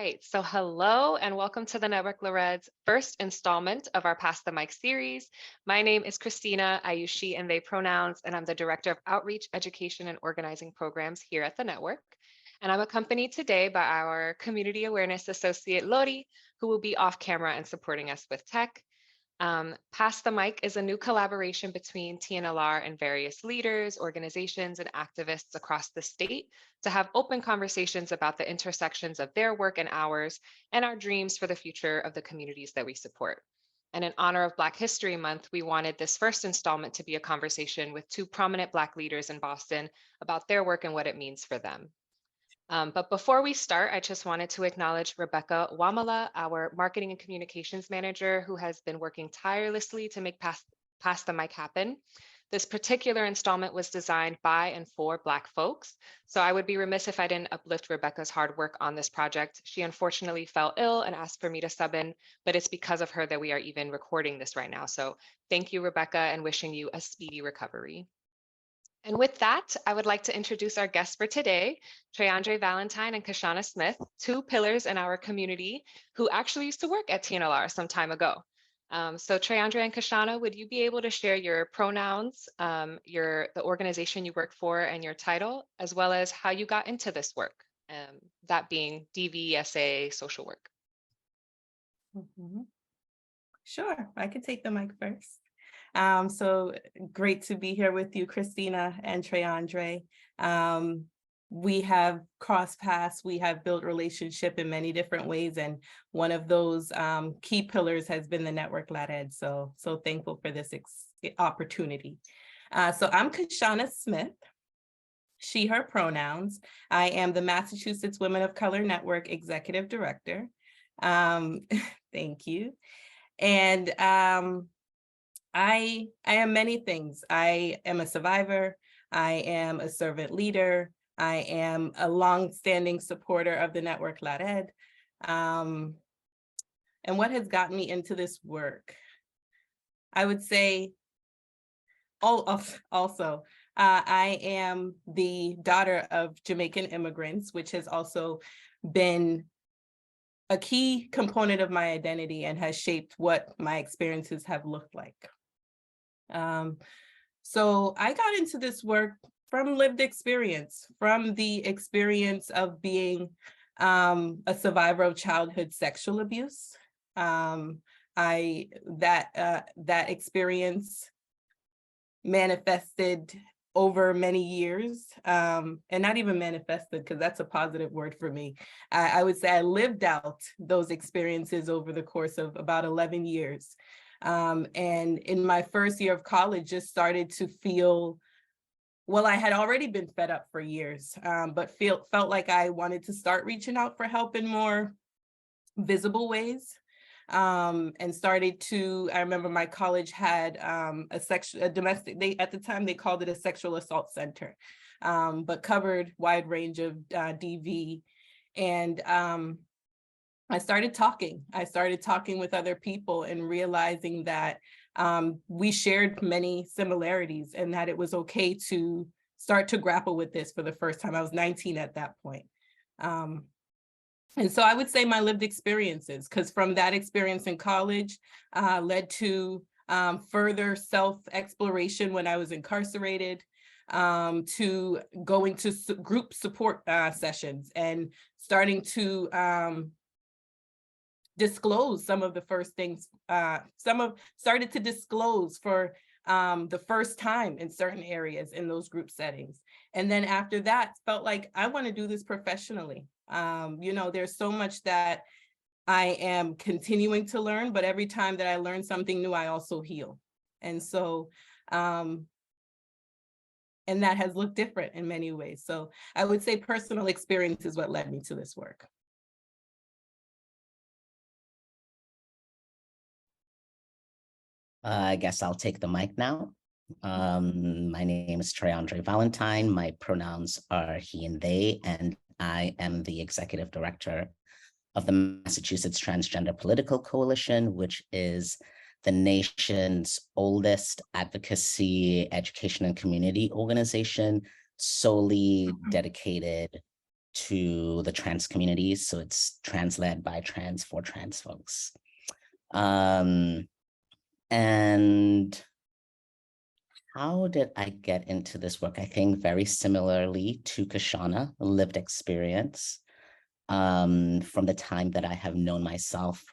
right, so hello and welcome to the Network Lored's first installment of our Pass the Mic series. My name is Christina. I use she and they pronouns, and I'm the Director of Outreach, Education, and Organizing Programs here at the network. And I'm accompanied today by our Community Awareness Associate, Lori, who will be off camera and supporting us with tech. Pass the Mic is a new collaboration between TNLR and various leaders, organizations, and activists across the state to have open conversations about the intersections of their work and ours and our dreams for the future of the communities that we support. And in honor of Black History Month, we wanted this first installment to be a conversation with two prominent Black leaders in Boston about their work and what it means for them. But before we start, I just wanted to acknowledge Rebecca Wamala, our Marketing and Communications Manager, who has been working tirelessly to make Pass the Mic happen. This particular installment was designed by and for Black folks, so I would be remiss if I didn't uplift Rebecca's hard work on this project. She unfortunately fell ill and asked for me to sub in, but it's because of her that we are even recording this right now. So thank you, Rebecca, and wishing you a speedy recovery. And with that, I would like to introduce our guests for today, Tre'Andre, Valentine, and Kishana Smith, two pillars in our community who actually used to work at TNLR some time ago. So Tre'Andre and Kishana, would you be able to share your pronouns, the organization you work for, and your title, as well as how you got into this work, that being DVSA social work? Sure, I could take the mic first. So great to be here with you, Christina and Tre'Andre. We have crossed paths, we have built relationship in many different ways, and one of those key pillars has been the Network LATED. So thankful for this opportunity. So I'm Kishana Smith, she, her pronouns. I am the Massachusetts Women of Color Network Executive Director. Thank you. And I am many things. I am a survivor. I am a servant leader. I am a longstanding supporter of the Network LATED. And what has gotten me into this work? I would say also, I am the daughter of Jamaican immigrants, which has also been a key component of my identity and has shaped what my experiences have looked like. So I got into this work from lived experience, from the experience of being a survivor of childhood sexual abuse. That experience manifested over many years, and not even manifested, because that's a positive word for me. I would say I lived out those experiences over the course of about 11 years. And in my first year of college, just started to feel, well, I had already been fed up for years, but felt like I wanted to start reaching out for help in more visible ways. And started to, I remember my college had a domestic, at the time they called it a sexual assault center, but covered wide range of DV. And I started talking with other people and realizing that we shared many similarities and that it was okay to start to grapple with this for the first time. I was 19 at that point. And so I would say my lived experiences, because from that experience in college led to further self-exploration when I was incarcerated, to going to group support sessions and starting to disclose some of the first things, started to disclose for the first time in certain areas in those group settings. And then after that, felt like I want to do this professionally. There's so much that I am continuing to learn, but every time that I learn something new, I also heal. And so, and that has looked different in many ways. So I would say personal experience is what led me to this work. I guess I'll take the mic now. My name is Tre'Andre Valentine. My pronouns are he and they, and I am the executive director of the Massachusetts Transgender Political Coalition, which is the nation's oldest advocacy, education, and community organization solely dedicated to the trans community. So it's trans-led by trans for trans folks. And how did I get into this work? I think very similarly to Kishana, lived experience. From the time that I have known myself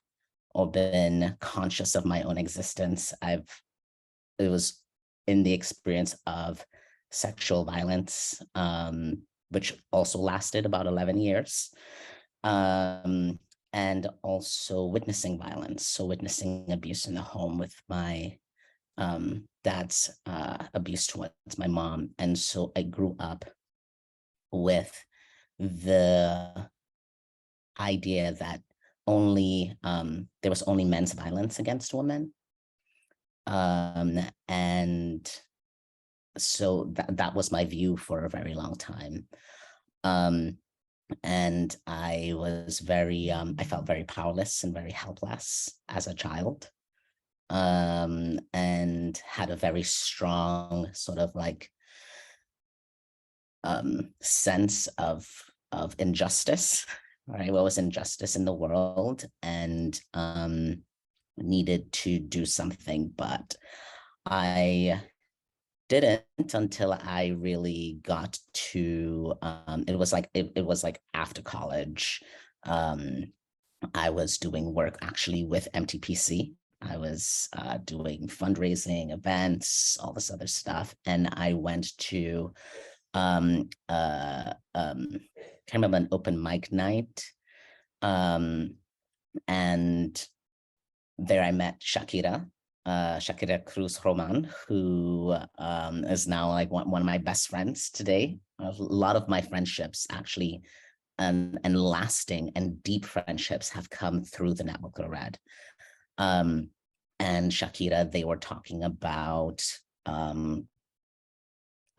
or been conscious of my own existence, it was in the experience of sexual violence, which also lasted about 11 years. And also witnessing violence. So witnessing abuse in the home with my dad's abuse towards my mom. And so I grew up with the idea that there was only men's violence against women. And so that was my view for a very long time. And I was I felt very powerless and very helpless as a child. And had a very strong sort of like sense of injustice, right? What was injustice in the world, and needed to do something, but I didn't until I really got to it was like after college. I was doing work actually with MTPC. I was doing fundraising, events, all this other stuff, and I went to Carmel, an open mic night, and there I met Shakira Cruz Roman, who is now like one of my best friends today. A lot of my friendships actually and lasting and deep friendships have come through the Network Red. And Shakira, they were talking about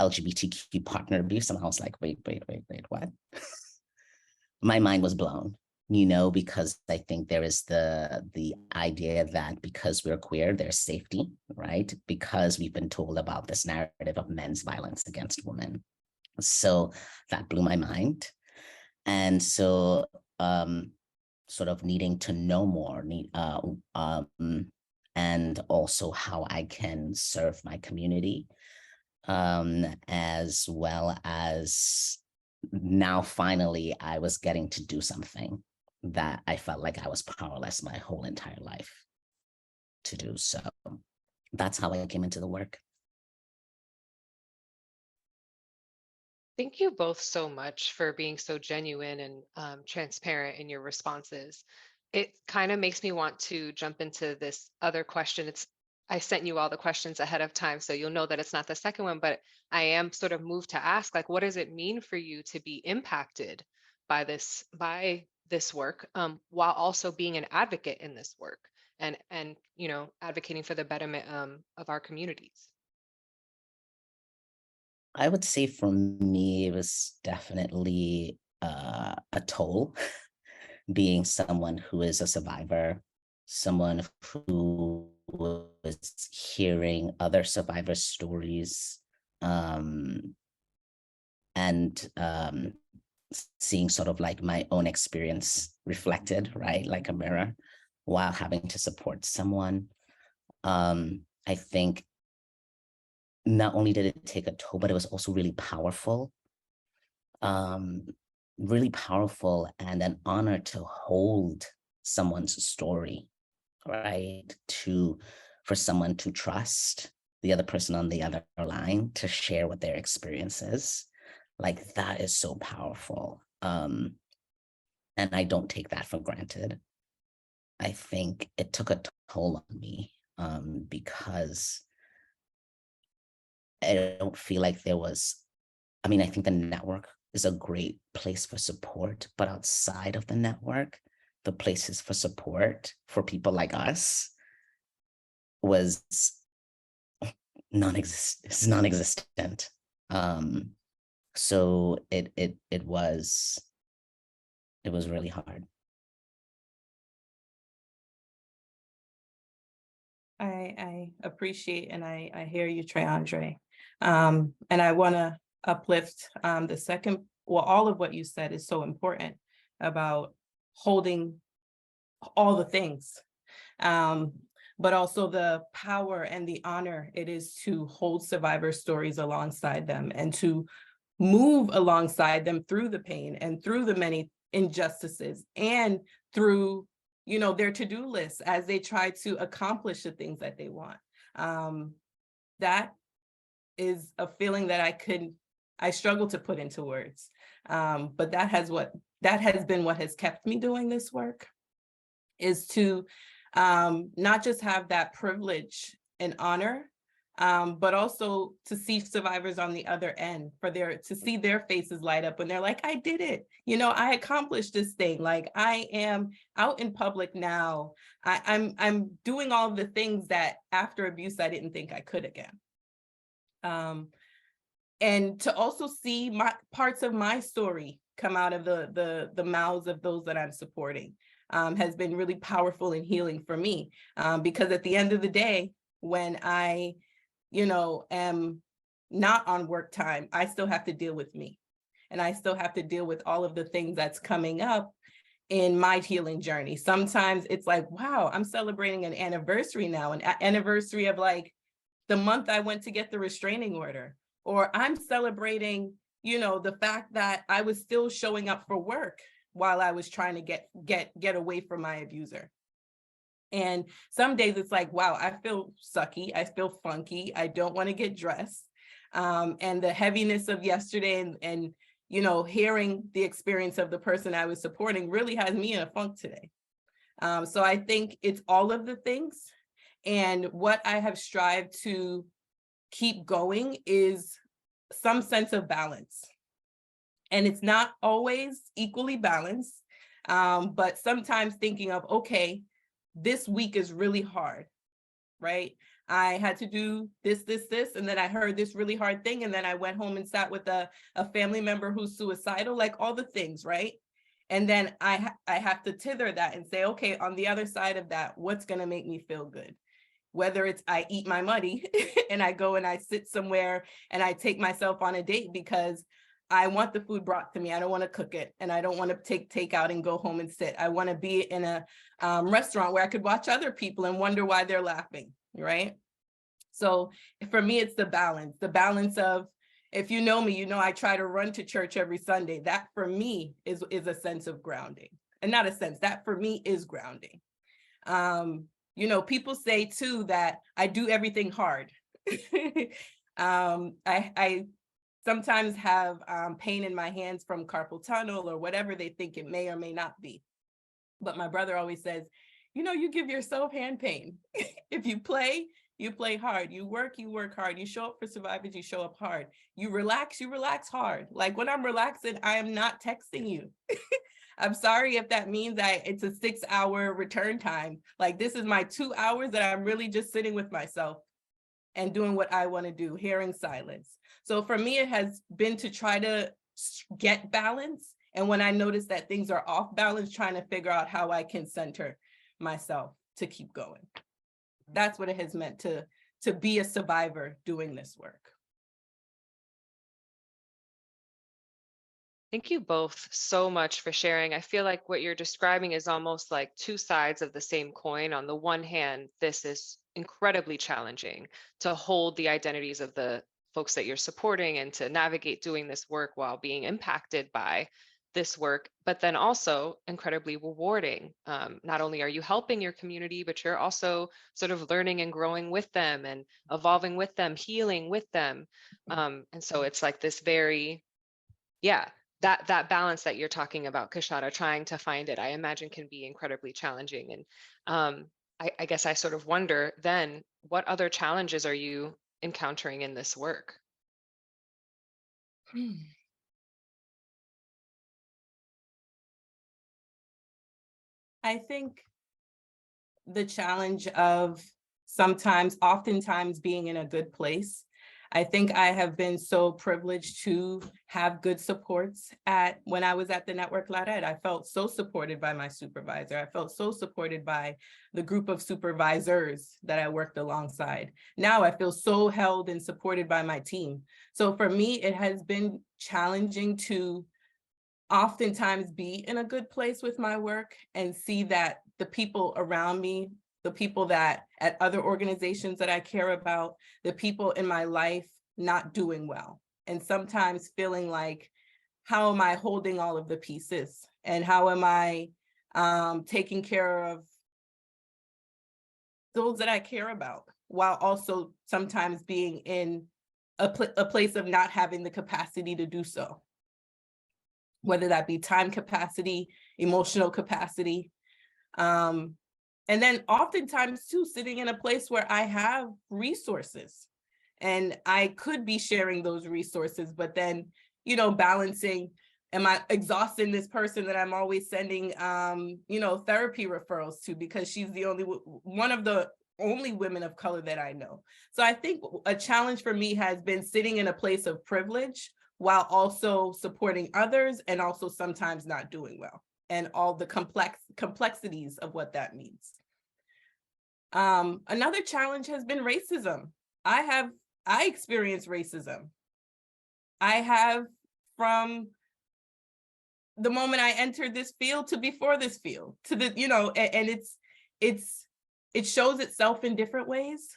LGBTQ partner abuse, and I was like, wait, what? My mind was blown, because I think there is the idea that because we're queer, there's safety, right? Because we've been told about this narrative of men's violence against women. So that blew my mind. And so sort of needing to know more, and also how I can serve my community, as well as now finally I was getting to do something that I felt like I was powerless my whole entire life to do. So that's how I came into the work. Thank you both so much for being so genuine and transparent in your responses. It kind of makes me want to jump into this other question. I sent you all the questions ahead of time, so you'll know that it's not the second one, but I am sort of moved to ask, like, what does it mean for you to be impacted by this work, while also being an advocate in this work and advocating for the betterment of our communities? I would say for me, it was definitely a toll being someone who is a survivor, someone who was hearing other survivors' stories, and seeing sort of like my own experience reflected, right, like a mirror, while having to support someone. I think not only did it take a toll, but it was also really powerful. Really powerful, and an honor to hold someone's story, right? For someone to trust the other person on the other line to share what their experience is. Like, that is so powerful. And I don't take that for granted. I think it took a toll on me, because I don't feel like I think the network is a great place for support, but outside of the network, the places for support for people like us was non-existent. So it was really hard. I appreciate and I hear you, Tre'Andre. And I want to uplift the second well, all of what you said is so important about holding all the things, but also the power and the honor it is to hold survivor stories alongside them and to move alongside them through the pain and through the many injustices and through, their to-do lists as they try to accomplish the things that they want. That is a feeling that I struggle to put into words. But that has been what has kept me doing this work, is to not just have that privilege and honor, but also to see survivors on the other end, to see their faces light up when they're like, I did it. I accomplished this thing. Like, I am out in public now. I'm doing all of the things that after abuse, I didn't think I could again. And to also see parts of my story come out of the mouths of those that I'm supporting has been really powerful and healing for me. Because at the end of the day, when I, am not on work time, I still have to deal with me. And I still have to deal with all of the things that's coming up in my healing journey. Sometimes it's like, wow, I'm celebrating an anniversary now, an anniversary of like the month I went to get the restraining order, or I'm celebrating, the fact that I was still showing up for work while I was trying to get away from my abuser. And some days it's like, wow, I feel sucky, I feel funky, I don't want to get dressed. And the heaviness of yesterday and hearing the experience of the person I was supporting really has me in a funk today. So I think it's all of the things. And what I have strived to keep going is some sense of balance. And it's not always equally balanced, but sometimes thinking of, okay, this week is really hard, right? I had to do this, and then I heard this really hard thing, and then I went home and sat with a family member who's suicidal, like all the things, right? And then I have to tether that and say, okay, on the other side of that, what's gonna make me feel good? Whether it's I eat my money and I go and I sit somewhere and I take myself on a date because I want the food brought to me. I don't want to cook it, and I don't want to take takeout and go home and sit. I want to be in a restaurant where I could watch other people and wonder why they're laughing, right? So for me, it's the balance of, if you know me, I try to run to church every Sunday. That for me is a sense of grounding, and not a sense, that for me is grounding. People say too that I do everything hard. I sometimes have pain in my hands from carpal tunnel or whatever they think it may or may not be. But my brother always says, you give yourself hand pain. If you play hard. You work hard. You show up for survivors, you show up hard. You relax hard. Like when I'm relaxing, I am not texting you. I'm sorry if that means it's a 6-hour return time. Like, this is my 2 hours that I'm really just sitting with myself and doing what I want to do, hearing silence. So for me, it has been to try to get balance. And when I notice that things are off balance, trying to figure out how I can center myself to keep going. That's what it has meant to be a survivor doing this work. Thank you both so much for sharing. I feel like what you're describing is almost like two sides of the same coin. On the one hand, this is incredibly challenging to hold the identities of the folks that you're supporting and to navigate doing this work while being impacted by this work, but then also incredibly rewarding. Not only are you helping your community, but you're also sort of learning and growing with them and evolving with them, healing with them. And so it's like this very, that balance that you're talking about, Kishana, trying to find it, I imagine can be incredibly challenging. And I guess I sort of wonder then, what other challenges are you encountering in this work? I think the challenge of oftentimes being in a good place. I think I have been so privileged to have good supports when I was at the Network Laureate. I felt so supported by my supervisor. I felt so supported by the group of supervisors that I worked alongside. Now I feel so held and supported by my team. So for me, it has been challenging to oftentimes be in a good place with my work and see that the people around me, the people that at other organizations that I care about, the people in my life not doing well. And sometimes feeling like, how am I holding all of the pieces? And how am I taking care of those that I care about, while also sometimes being in a place of not having the capacity to do so, whether that be time capacity, emotional capacity. And then oftentimes too, sitting in a place where I have resources and I could be sharing those resources, but then, you know, balancing, am I exhausting this person that I'm always sending, you know, therapy referrals to, because she's the only one of the only women of color that I know. So I think a challenge for me has been sitting in a place of privilege while also supporting others, and also sometimes not doing well, and all the complexities of what that means. Another challenge has been racism. I experience racism. I have, from the moment I entered this field to before this field, to the, you know, and it shows itself in different ways.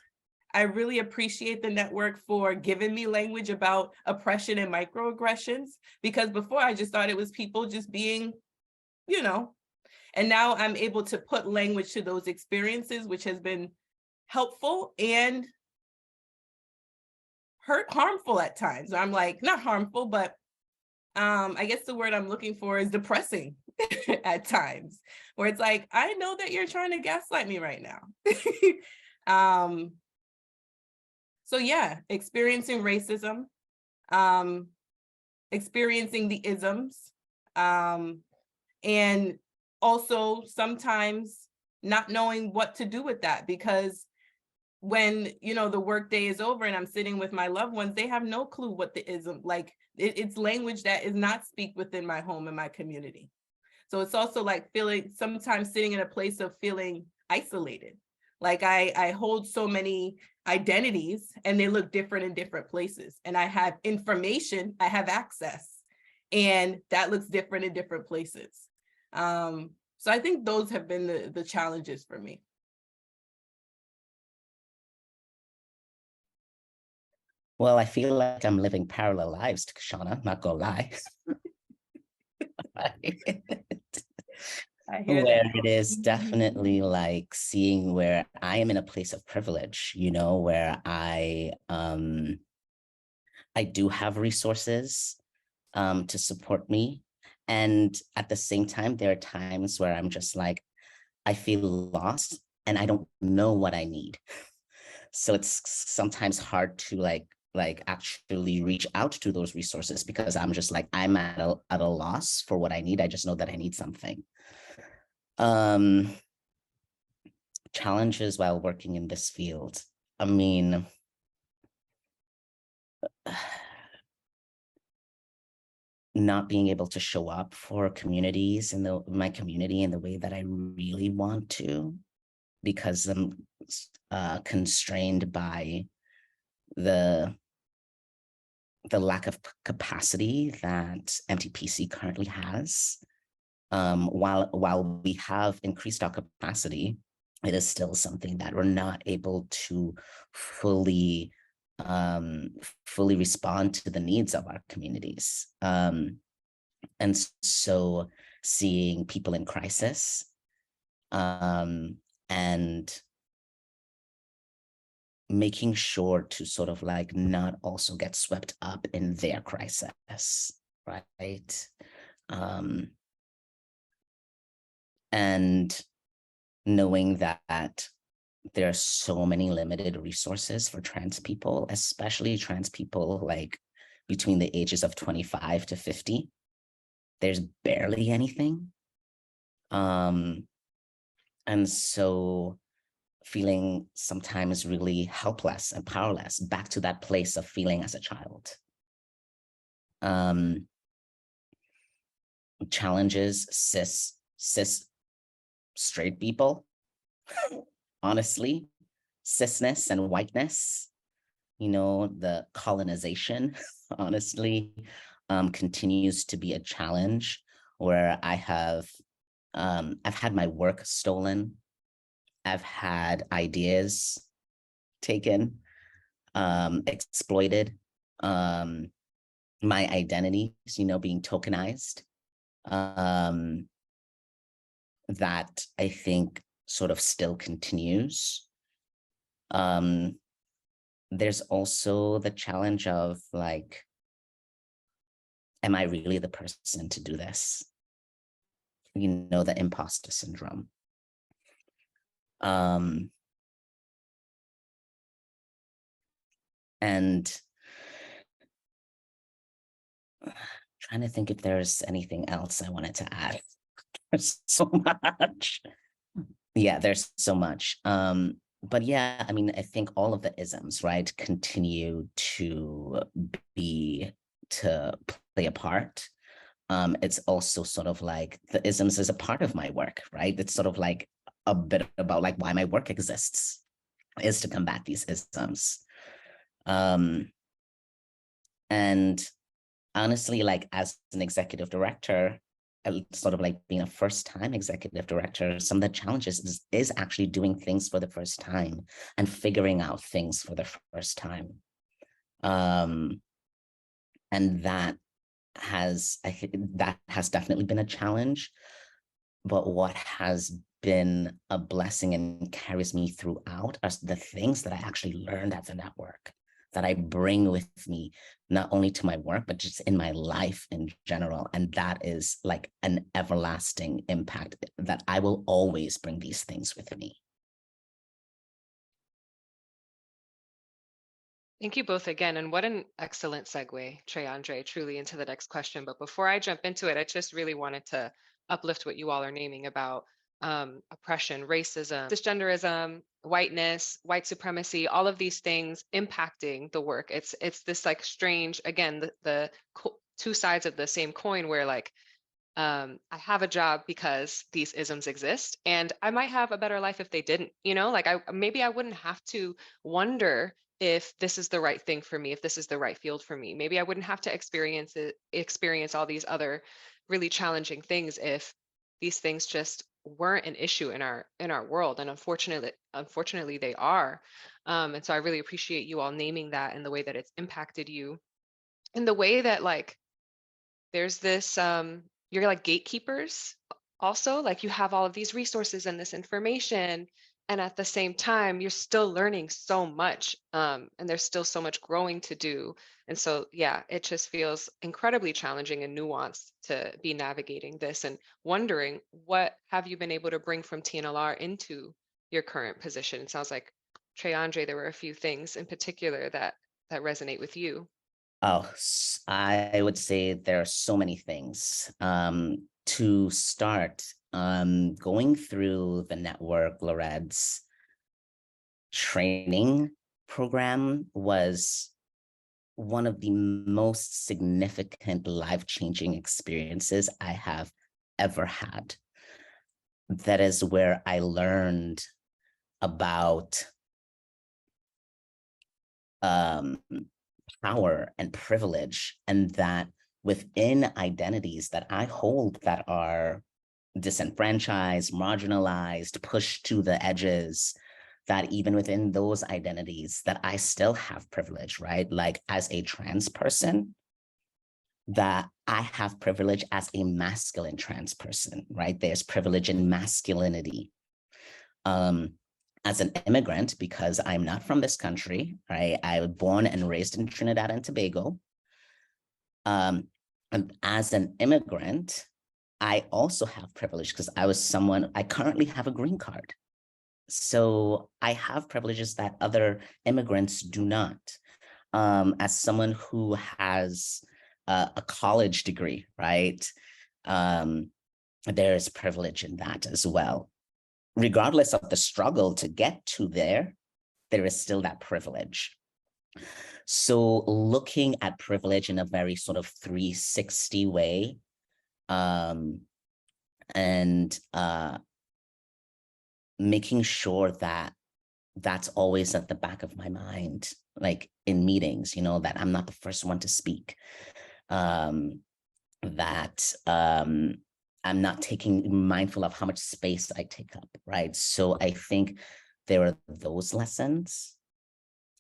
I really appreciate the network for giving me language about oppression and microaggressions, because before I just thought it was people just being, you know, and now I'm able to put language to those experiences, which has been helpful and harmful at times. I'm like, not harmful, but I guess the word I'm looking for is depressing at times, where it's like, I know that you're trying to gaslight me right now. So yeah, experiencing racism, experiencing the isms, and also sometimes not knowing what to do with that, because when, you know, the workday is over and I'm sitting with my loved ones, they have no clue what the ism, like it's language that is not speak within my home and my community. So it's also like feeling, sometimes sitting in a place of feeling isolated. Like I hold so many identities and they look different in different places. And I have information, I have access, and that looks different in different places. So I think those have been the challenges for me. Well, I feel like I'm living parallel lives to Kishana, not gonna lie. I hear Where that. it is definitely like seeing where I am in a place of privilege, you know, where I do have resources to support me. And at the same time, there are times where I'm just like, I feel lost and I don't know what I need. So it's sometimes hard to like actually reach out to those resources, because I'm just like, I'm at a loss for what I need. I just know that I need something. Challenges while working in this field. I mean, not being able to show up for communities in my community in the way that I really want to, because I'm constrained by the lack of capacity that MTPC currently has. While we have increased our capacity, it is still something that we're not able to fully respond to the needs of our communities. And so seeing people in crisis and making sure to sort of like not also get swept up in their crisis, right? And knowing that there are so many limited resources for trans people, especially trans people like between the ages of 25 to 50. There's barely anything. And so feeling sometimes really helpless and powerless, back to that place of feeling as a child. Challenges cis straight people, honestly, cisness and whiteness, you know, the colonization, honestly, continues to be a challenge. where I've had my work stolen. I've had ideas taken, exploited, my identities, being tokenized. That I think sort of still continues. There's also the challenge of like, am I really the person to do this? The imposter syndrome. And trying to think if there's anything else I wanted to add. There's so much. Yeah, there's so much. But yeah, I mean, I think all of the isms, right, continue to play a part. It's also sort of like the isms is a part of my work, right? It's sort of like a bit about like why my work exists is to combat these isms. And honestly, like as an executive director, sort of like being a first-time executive director, some of the challenges is actually doing things for the first time and figuring out things for the first time. And that has, I think that has definitely been a challenge, but what has been a blessing and carries me throughout are the things that I actually learned at the network, that I bring with me, not only to my work, but just in my life in general. And that is like an everlasting impact, that I will always bring these things with me. Thank you both again. And what an excellent segue, Tre'Andre, truly into the next question. But before I jump into it, I just really wanted to uplift what you all are naming about oppression, racism, cisgenderism, whiteness, white supremacy, all of these things impacting the work. It's this like strange, again, the two sides of the same coin where like, I have a job because these isms exist, and I might have a better life if they didn't, like maybe I wouldn't have to wonder if this is the right thing for me, if this is the right field for me. Maybe I wouldn't have to experience all these other really challenging things if these things just weren't an issue in our world. And unfortunately they are. And so I really appreciate you all naming that and the way that it's impacted you, and the way that like there's this you're like gatekeepers also, like you have all of these resources and this information, and at the same time you're still learning so much, and there's still so much growing to do. And so yeah, it just feels incredibly challenging and nuanced to be navigating this and wondering what have you been able to bring from TNLR into your current position. It sounds like, Tre'Andre, there were a few things in particular that resonate with you. Oh, I would say there are so many things. To start, going through the network, Lored's training program was one of the most significant life-changing experiences I have ever had. That is where I learned about power and privilege, and that within identities that I hold that are disenfranchised, marginalized, pushed to the edges, that even within those identities that I still have privilege, right? Like as a trans person, that I have privilege as a masculine trans person, right? There's privilege in masculinity. As an immigrant, because I'm not from this country, right? I was born and raised in Trinidad and Tobago. And as an immigrant, I also have privilege because I currently have a green card. So I have privileges that other immigrants do not. As someone who has a college degree, right? There's privilege in that as well. Regardless of the struggle to get to there is still that privilege. So looking at privilege in a very sort of 360 way, and making sure that that's always at the back of my mind, like in meetings, that I'm not the first one to speak. that I'm not mindful of how much space I take up, right? So I think there are those lessons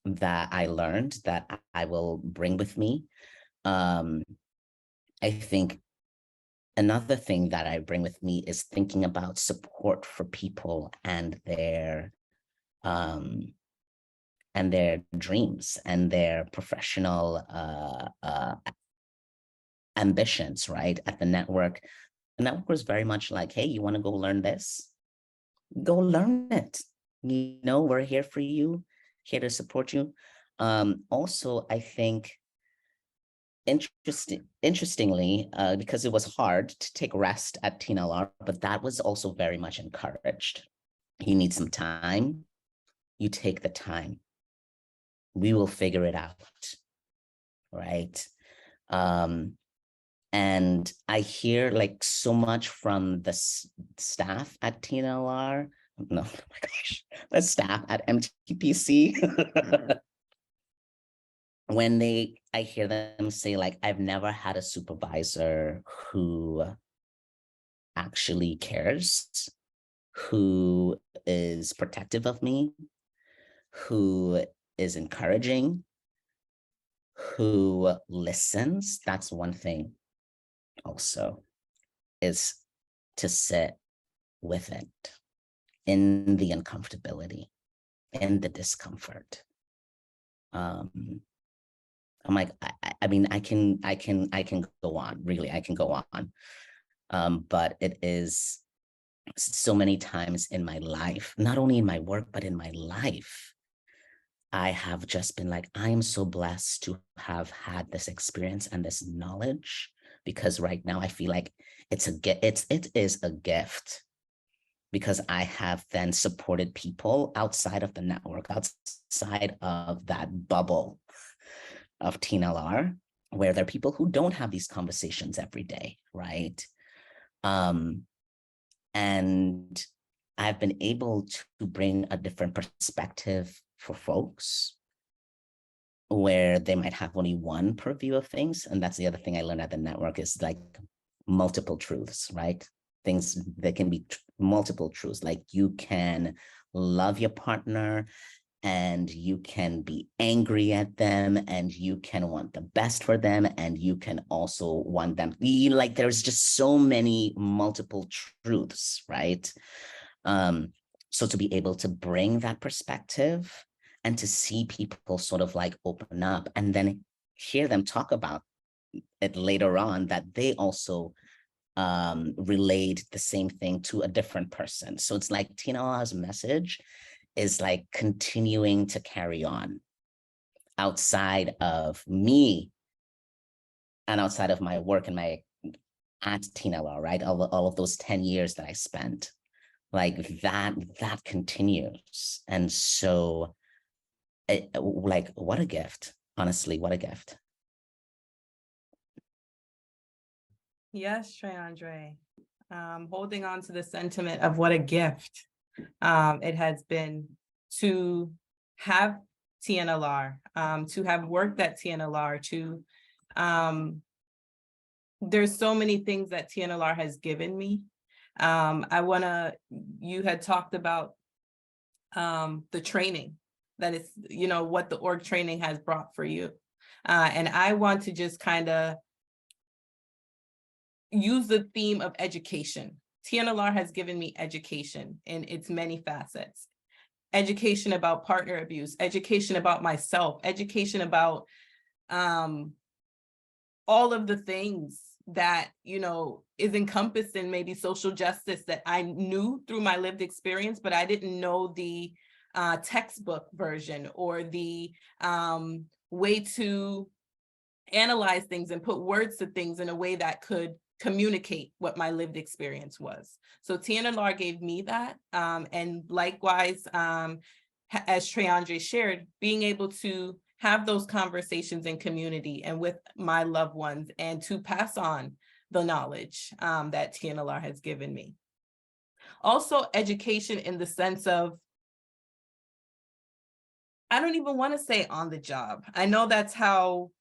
that I learned that I will bring with me. I think another thing that I bring with me is thinking about support for people and their dreams and their professional ambitions, right? At the network was very much like, hey, you want to go learn this? Go learn it. You know, we're here for you, here to support you. Also, I think interestingly, because it was hard to take rest at TNLR, but that was also very much encouraged. You need some time, you take the time. We will figure it out, right? And I hear like so much from the staff at TNLR, no, oh my gosh, the staff at MTPC. When I hear them say like, I've never had a supervisor who actually cares, who is protective of me, who is encouraging, who listens. That's one thing also, is to sit with it in the uncomfortability, in the discomfort. I'm like, I mean, I can go on, really, I can go on. But it is so many times in my life, not only in my work, but in my life, I have just been like, I am so blessed to have had this experience and this knowledge, because right now I feel like it is a gift, because I have then supported people outside of the network, outside of that bubble of TNLR, where there are people who don't have these conversations every day, right? And I've been able to bring a different perspective for folks where they might have only one purview of things. And that's the other thing I learned at the network, is like multiple truths, right? Things that can be multiple truths. Like you can love your partner and you can be angry at them and you can want the best for them and you can also want them. Like there's just so many multiple truths, right? So to be able to bring that perspective and to see people sort of like open up and then hear them talk about it later on, that they also relayed the same thing to a different person. So it's like TNLR's message is like continuing to carry on outside of me and outside of my work and my at TNLR, right? All of those 10 years that I spent, like that continues. And so like, what a gift, honestly, what a gift. Yes, Tre'Andre. Holding on to the sentiment of what a gift it has been to have TNLR, to have worked at TNLR, there's so many things that TNLR has given me. You had talked about the training that is, what the org training has brought for you. And I want to just kind of use the theme of education. TNLR has given me education in its many facets. Education about partner abuse, education about myself, education about all of the things that, is encompassed in maybe social justice that I knew through my lived experience, but I didn't know the textbook version or the way to analyze things and put words to things in a way that could communicate what my lived experience was. So TNLR gave me that. And likewise, as Tre'Andre shared, being able to have those conversations in community and with my loved ones and to pass on the knowledge that TNLR has given me. Also education in the sense of, I don't even want to say on the job. I know that's how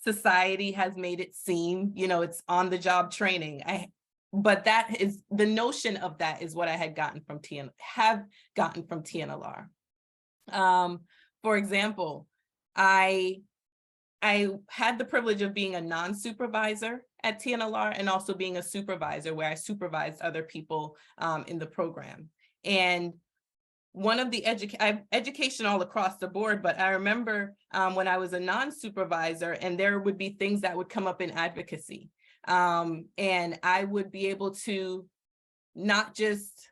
society has made it seem, it's on the job training. But that is the notion of that is what I had gotten from TNLR. For example, I had the privilege of being a non-supervisor at TNLR and also being a supervisor where I supervised other people in the program. And one of the education all across the board, but I remember when I was a non-supervisor and there would be things that would come up in advocacy. And I would be able to not just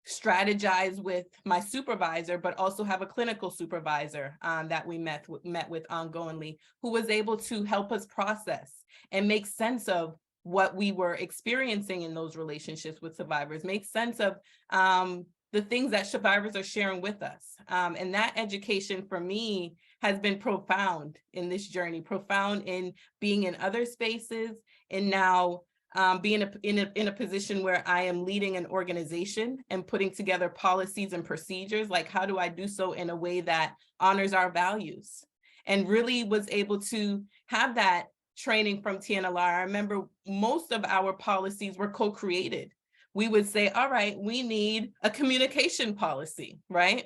strategize with my supervisor, but also have a clinical supervisor that we met with ongoingly, who was able to help us process and make sense of what we were experiencing in those relationships with survivors, make sense of the things that survivors are sharing with us. And that education for me has been profound in this journey, profound in being in other spaces, and now being in a position where I am leading an organization and putting together policies and procedures, like how do I do so in a way that honors our values? And really was able to have that training from TNLR. I remember most of our policies were co-created. We would say, all right, we need a communication policy, right?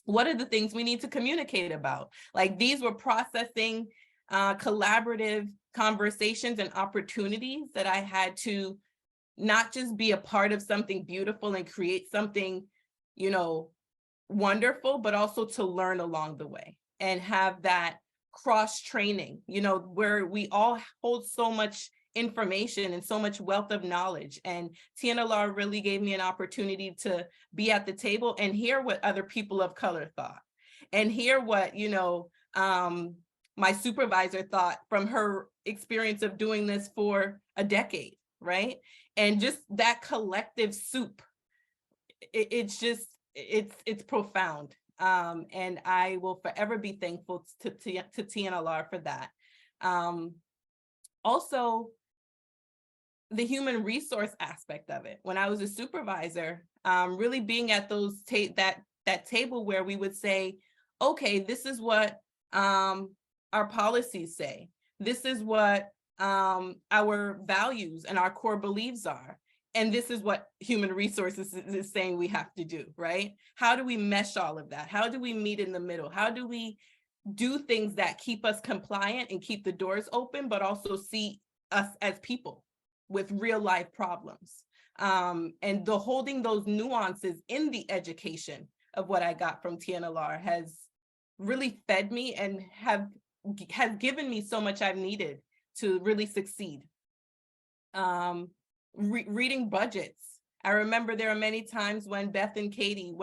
What are the things we need to communicate about? Like these were processing collaborative conversations and opportunities that I had to not just be a part of something beautiful and create something, wonderful, but also to learn along the way and have that cross training, where we all hold so much information and so much wealth of knowledge. And TNLR really gave me an opportunity to be at the table and hear what other people of color thought and hear what, my supervisor thought from her experience of doing this for a decade, right? And just that collective soup, it's profound. And I will forever be thankful to TNLR for that. Also, the human resource aspect of it. When I was a supervisor, really being at those that table where we would say, okay, this is what our policies say. This is what our values and our core beliefs are. And this is what human resources is saying we have to do, right? How do we mesh all of that? How do we meet in the middle? How do we do things that keep us compliant and keep the doors open, but also see us as people with real life problems? And the holding those nuances in the education of what I got from TNLR has really fed me and has given me so much I've needed to really succeed. Reading budgets. I remember there are many times when Beth and Katie,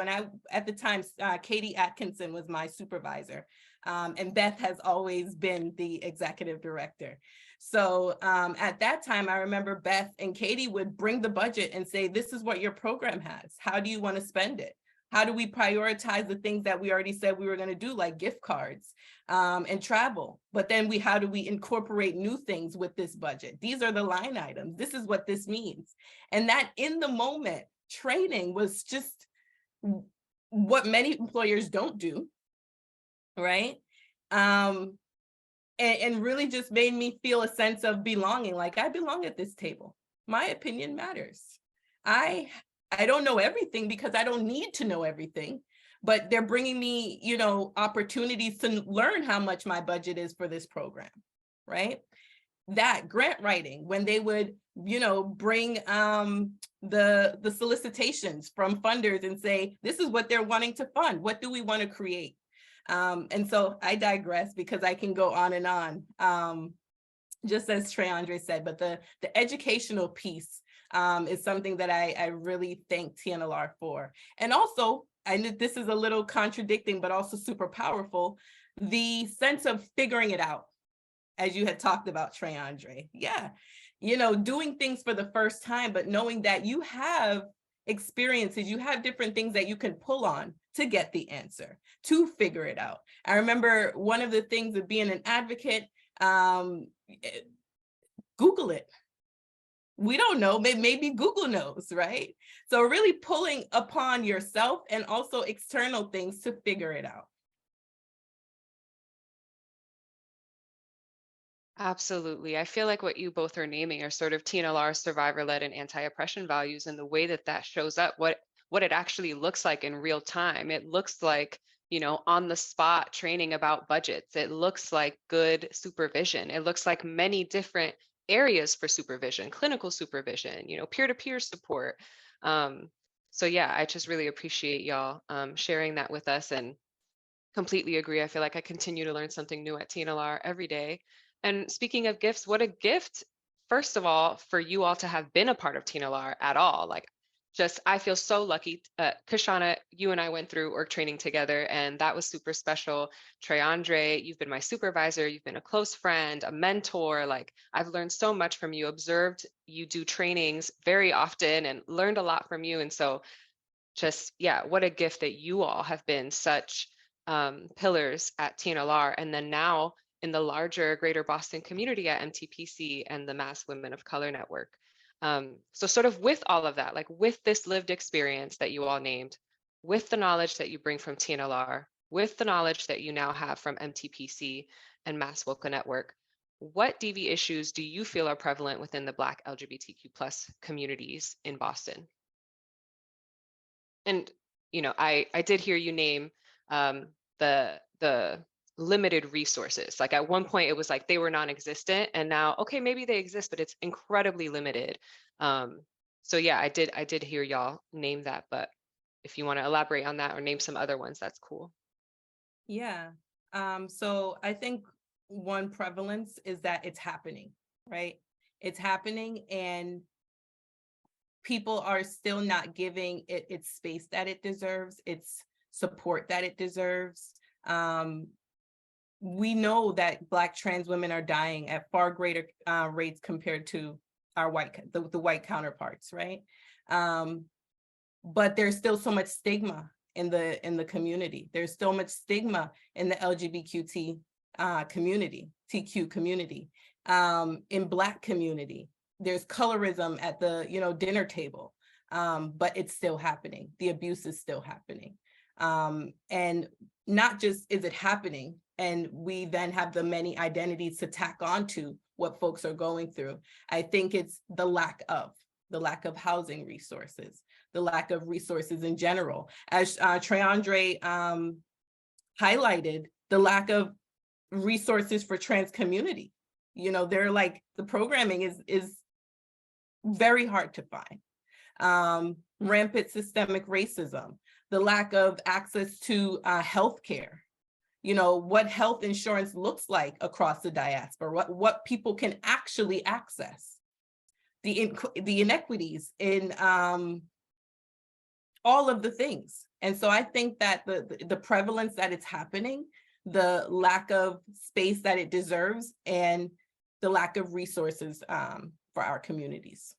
at the time, Katie Atkinson was my supervisor, and Beth has always been the executive director. So at that time, I remember Beth and Katie would bring the budget and say, this is what your program has. How do you want to spend it? How do we prioritize the things that we already said we were going to do, like gift cards and travel? But then how do we incorporate new things with this budget? These are the line items. This is what this means. And that in the moment, training was just what many employers don't do, right? And really just made me feel a sense of belonging, like I belong at this table. My opinion matters. I don't know everything because I don't need to know everything, but they're bringing me, opportunities to learn how much my budget is for this program, right? That grant writing, when they would, bring the solicitations from funders and say, this is what they're wanting to fund. What do we want to create? And so I digress because I can go on and on, just as Tre'Andre said, but the educational piece is something that I really thank TNLR for. And also, I know this is a little contradicting, but also super powerful, the sense of figuring it out, as you had talked about, Tre'Andre. Yeah, doing things for the first time, but knowing that you have experiences, you have different things that you can pull on to get the answer, to figure it out. I remember one of the things of being an advocate, Google it. We don't know, maybe Google knows, right? So really pulling upon yourself and also external things to figure it out. Absolutely. I feel like what you both are naming are sort of TNLR survivor-led and anti-oppression values, and the way that that shows up, what it actually looks like in real time. It looks like, on the spot training about budgets. It looks like good supervision. It looks like many different areas for supervision, clinical supervision, peer-to-peer support. Um, so yeah, I just really appreciate y'all sharing that with us, and completely agree. I feel like I continue to learn something new at TNLR every day. And speaking of gifts, what a gift, first of all, for you all to have been a part of TNLR at all. Like, just, I feel so lucky. Kishana, you and I went through org training together, and that was super special. Tre'Andre, you've been my supervisor, you've been a close friend, a mentor. Like, I've learned so much from you, observed you do trainings very often, and learned a lot from you. And so, just, yeah, what a gift that you all have been such pillars at TNLR, and then now in the larger greater Boston community at MTPC and the Mass Women of Color Network. So sort of with all of that, like with this lived experience that you all named, with the knowledge that you bring from TNLR, with the knowledge that you now have from MTPC and Mass WOCA Network, what DV issues do you feel are prevalent within the Black LGBTQ plus communities in Boston? And I did hear you name the limited resources. Like at one point, it was like they were non-existent, and now, okay, maybe they exist, but it's incredibly limited. So yeah, I did hear y'all name that, but if you want to elaborate on that or name some other ones, that's cool. Yeah. So I think one prevalence is that it's happening, right? It's happening, and people are still not giving it its space that it deserves, its support that it deserves. We know that Black trans women are dying at far greater rates compared to our the white counterparts, right? But there's still so much stigma in the community. There's so much stigma in the LGBTQ community, TQ community, in Black community. There's colorism at the dinner table, but it's still happening. The abuse is still happening, and not just is it happening, and we then have the many identities to tack onto what folks are going through. I think it's the lack of housing resources, the lack of resources in general. As Tre'Andre highlighted, the lack of resources for trans community. They're like, the programming is very hard to find. Rampant systemic racism, the lack of access to healthcare, what health insurance looks like across the diaspora, what people can actually access, the inequities in all of the things. And so I think that the prevalence that it's happening, the lack of space that it deserves, and the lack of resources for our communities.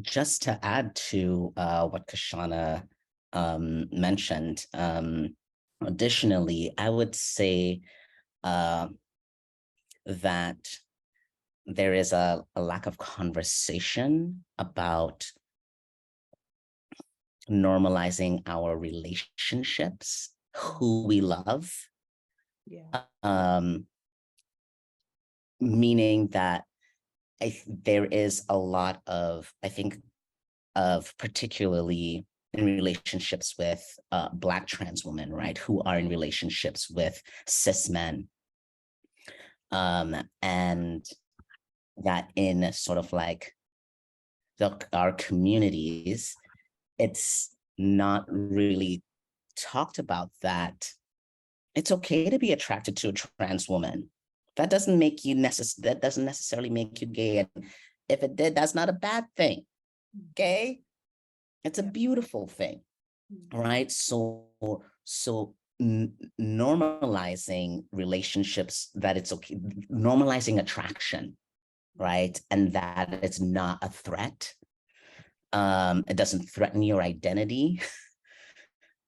Just to add to what Kishana mentioned, additionally, I would say that there is a lack of conversation about normalizing our relationships, who we love. Yeah. Meaning that there is a lot of, I think, of particularly in relationships with Black trans women, right, who are in relationships with cis men. And that in sort of like our communities, it's not really talked about that it's okay to be attracted to a trans woman. That doesn't make you that doesn't necessarily make you gay. And if it did, that's not a bad thing. Okay? It's a beautiful thing, right? So normalizing relationships, that it's okay, normalizing attraction, right? And that it's not a threat. It doesn't threaten your identity.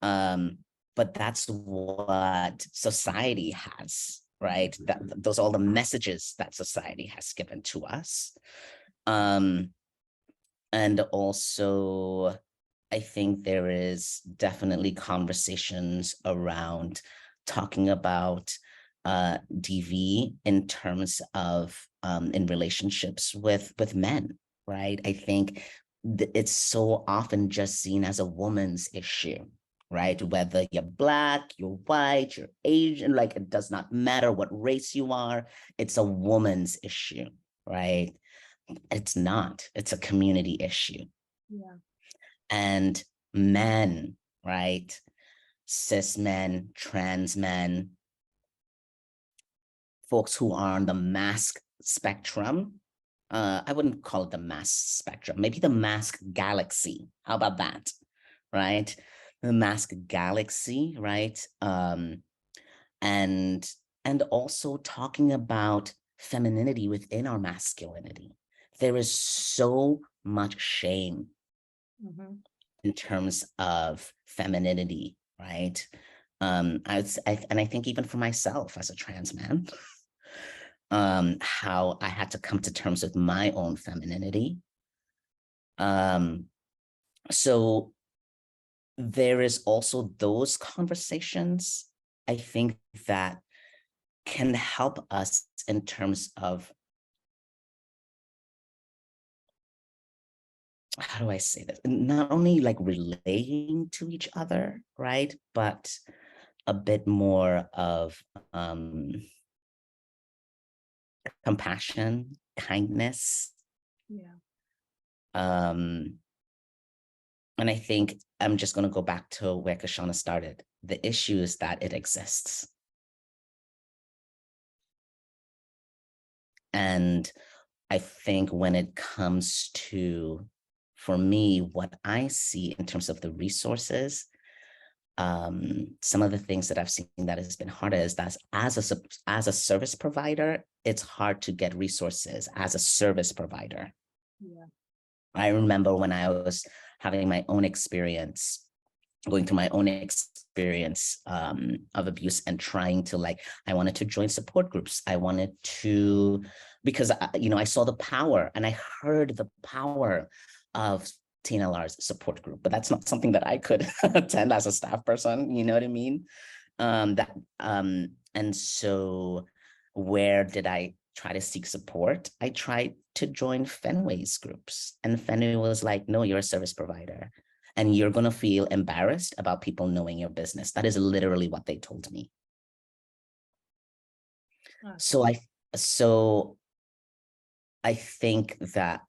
But that's what society has, right? Those are all the messages that society has given to us. And also, I think there is definitely conversations around talking about DV in terms of in relationships with men, right? I think it's so often just seen as a woman's issue, right? Whether you're Black, you're white, you're Asian, like it does not matter what race you are, it's a woman's issue, right? It's not, it's a community issue. Yeah. And men, right? Cis men, trans men, folks who are on the mask spectrum. I wouldn't call it the mask spectrum, maybe the mask galaxy. How about that, right? The mask galaxy, right? And also talking about femininity within our masculinity. There is so much shame in terms of femininity, right? And I think even for myself as a trans man, how I had to come to terms with my own femininity. So there is also those conversations, I think, that can help us in terms of, how do I say this? Not only like relating to each other, right? But a bit more of compassion, kindness. Yeah. And I think I'm just going to go back to where Kishana started. The issue is that it exists. And I think when it comes to, for me, what I see in terms of the resources, some of the things that I've seen that has been harder is that as a service provider, it's hard to get resources as a service provider. Yeah. I remember when I was having my own experience, going through my own experience of abuse and trying to, like, I wanted to join support groups. I wanted to, because, I saw the power and I heard the power of TNLR's support group, but that's not something that I could attend as a staff person, you know what I mean? And so where did I try to seek support? I tried to join Fenway's groups, and Fenway was like, no, you're a service provider and you're going to feel embarrassed about people knowing your business. That is literally what they told me. Okay. So I think that,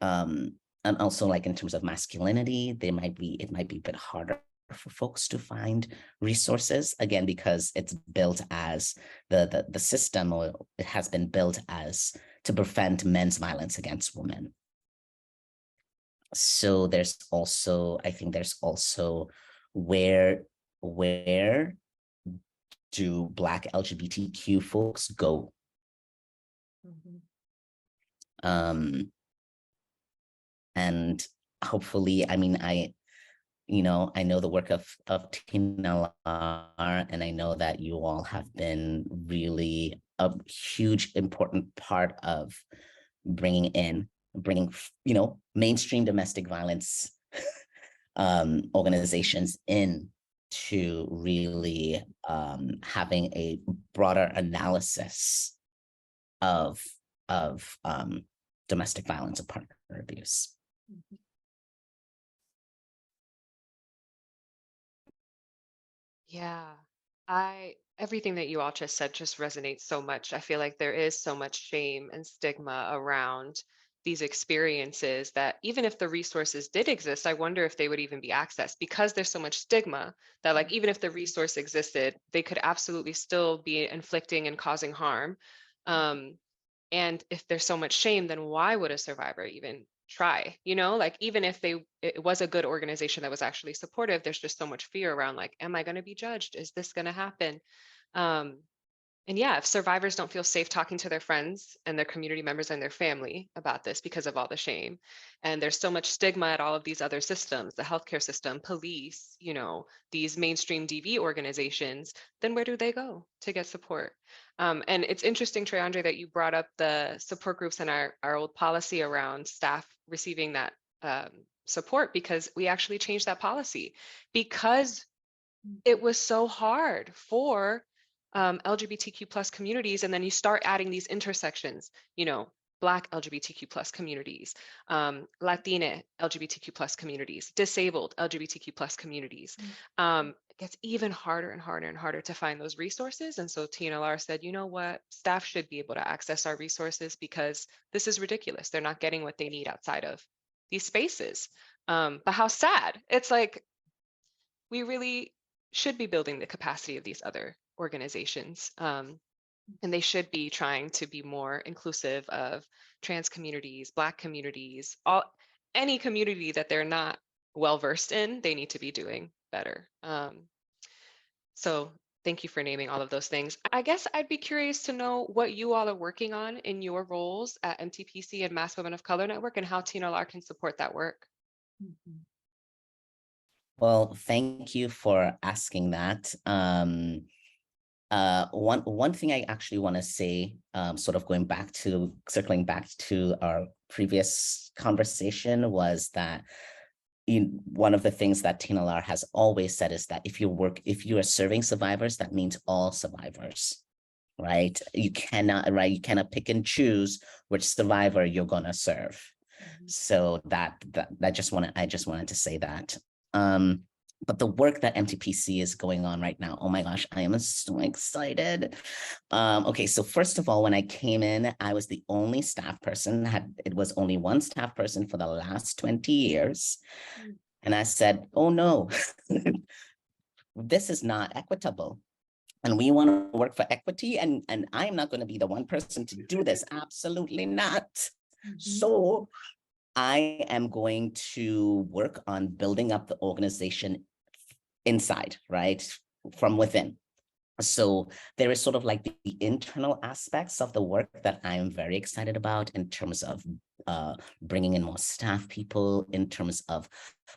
and also, like, in terms of masculinity, it might be a bit harder for folks to find resources, again, because it's built as the system, or it has been built as to prevent men's violence against women. So there's also, I think there's also where do Black LGBTQ folks go? And hopefully, I mean, I know the work of TNLR, and I know that you all have been really a huge, important part of bringing mainstream domestic violence organizations in to really having a broader analysis of domestic violence and partner abuse. Yeah, everything that you all just said just resonates so much. I feel like there is so much shame and stigma around these experiences that even if the resources did exist, I wonder if they would even be accessed, because there's so much stigma that, like, even if the resource existed, they could absolutely still be inflicting and causing harm. And if there's so much shame, then why would a survivor even try? Like, even if it was a good organization that was actually supportive, there's just so much fear around, like, am I going to be judged? Is this going to happen? And yeah, if survivors don't feel safe talking to their friends and their community members and their family about this because of all the shame, and there's so much stigma at all of these other systems, the healthcare system, police, these mainstream DV organizations, then where do they go to get support? And it's interesting, Tre'Andre, that you brought up the support groups and our old policy around staff receiving that support, because we actually changed that policy because it was so hard for LGBTQ plus communities. And then you start adding these intersections, Black LGBTQ plus communities, Latina LGBTQ plus communities, disabled LGBTQ plus communities. It gets even harder and harder and harder to find those resources. And so TNLR said, you know what, staff should be able to access our resources because this is ridiculous. They're not getting what they need outside of these spaces. But how sad. It's like, we really should be building the capacity of these other organizations. And they should be trying to be more inclusive of trans communities, Black communities, any community that they're not well versed in, they need to be doing better. So thank you for naming all of those things. I guess I'd be curious to know what you all are working on in your roles at MTPC and Mass Women of Color Network and how TNLR can support that work. Well, thank you for asking that. One thing I actually want to say, sort of circling back to our previous conversation, was that one of the things that TNLR has always said is that if you are serving survivors, that means all survivors, right? You cannot pick and choose which survivor you're gonna serve. So I just wanted to say that. But the work that MTPC is going on right now, oh my gosh, I am so excited. Okay, so first of all, when I came in, I was the only staff person. It was only one staff person for the last 20 years. And I said, oh no, this is not equitable. And we want to work for equity, and I'm not going to be the one person to do this. Absolutely not. So I am going to work on building up the organization inside, right, from within. So there is sort of like the internal aspects of the work that I'm very excited about in terms of bringing in more staff people, in terms of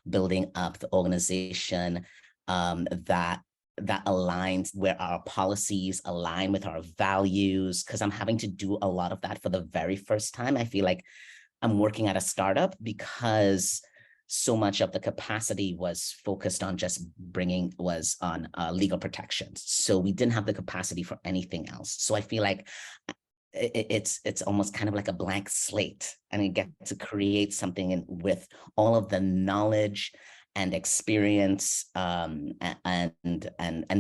building up the organization that aligns, where our policies align with our values, because I'm having to do a lot of that for the very first time. I feel like I'm working at a startup because so much of the capacity was focused on legal protections. So we didn't have the capacity for anything else. So I feel like it's almost kind of like a blank slate, and you get to create something with all of the knowledge and experience and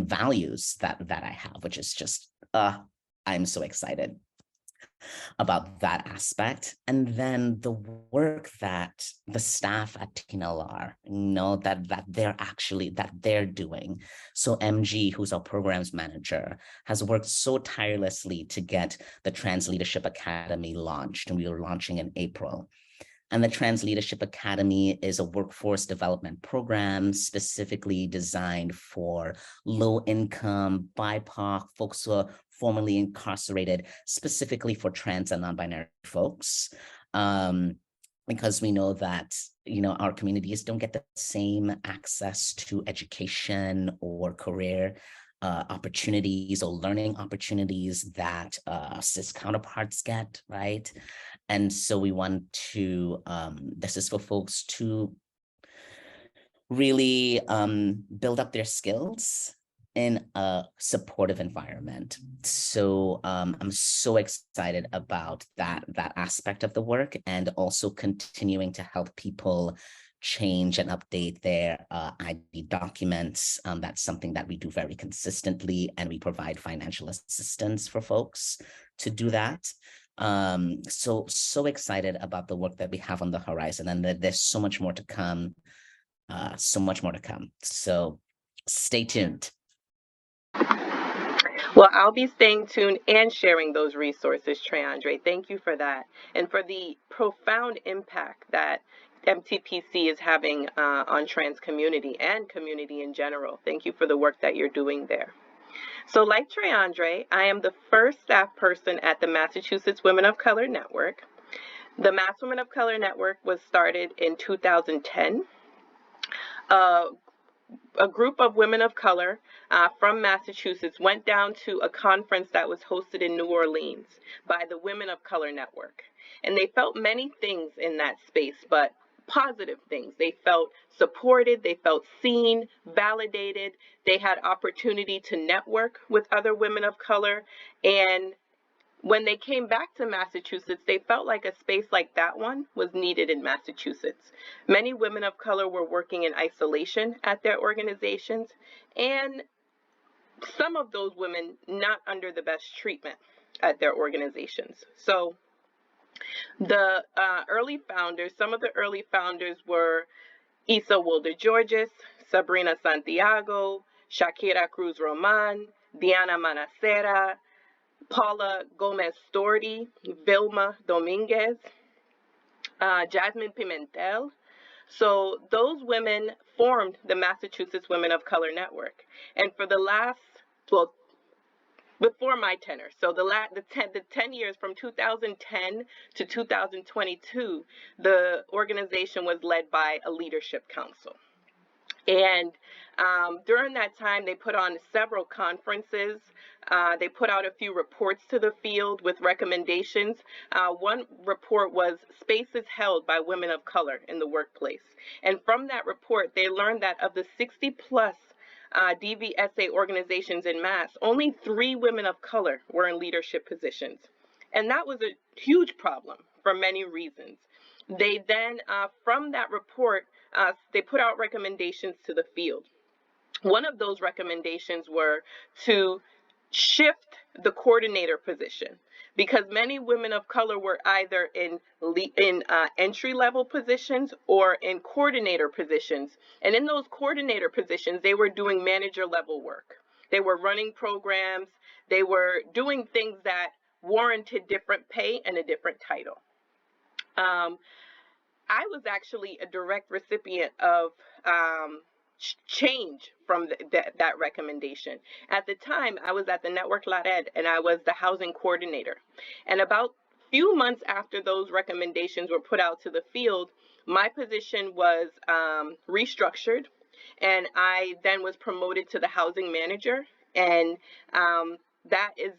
values that I have, which is just I'm so excited about that aspect. And then the work that the staff at TNLR, that they're doing. So MG, who's our programs manager, has worked so tirelessly to get the Trans Leadership Academy launched, and we were launching in April. And the Trans Leadership Academy is a workforce development program specifically designed for low-income, BIPOC folks who are formerly incarcerated, specifically for trans and non-binary folks. Because we know that, our communities don't get the same access to education or career opportunities or learning opportunities that cis counterparts get, right? And so we want to, this is for folks to really build up their skills in a supportive environment. So I'm so excited about that aspect of the work, and also continuing to help people change and update their ID documents. That's something that we do very consistently, and we provide financial assistance for folks to do that. So excited about the work that we have on the horizon, and that there's so much more to come, So stay tuned. Well, I'll be staying tuned and sharing those resources, Tre'Andre. Thank you for that, and for the profound impact that MTPC is having on trans community and community in general. Thank you for the work that you're doing there. So like Tre'Andre, I am the first staff person at the Massachusetts Women of Color Network. The Mass Women of Color Network was started in 2010. A group of women of color from Massachusetts went down to a conference that was hosted in New Orleans by the Women of Color Network. And they felt many things in that space, but positive things. They felt supported, they felt seen, validated, they had opportunity to network with other women of color. And when they came back to Massachusetts, they felt like a space like that one was needed in Massachusetts. Many women of color were working in isolation at their organizations, and some of those women not under the best treatment at their organizations. So the early founders, some of the early founders were Isa Wilder-Georges, Sabrina Santiago, Shakira Cruz Roman, Diana Manacera, Paula Gomez Storti, Vilma Dominguez, Jasmine Pimentel. So those women formed the Massachusetts Women of Color Network. And for the last, well, before my tenure, so the 10 years from 2010 to 2022, the organization was led by a leadership council. And during that time, they put on several conferences. They put out a few reports to the field with recommendations. One report was Spaces Held by Women of Color in the Workplace. And from that report, they learned that of the 60 plus DVSA organizations in Mass, only 3 women of color were in leadership positions. And that was a huge problem for many reasons. They then, from that report, they put out recommendations to the field. One of those recommendations were to shift the coordinator position, because many women of color were either in entry-level positions or in coordinator positions. And in those coordinator positions, they were doing manager-level work. They were running programs. They were doing things that warranted different pay and a different title. I was actually a direct recipient of change from that recommendation. At the time, I was at the Network LARED, and I was the housing coordinator. And about a few months after those recommendations were put out to the field, my position was restructured, and I then was promoted to the housing manager. And that is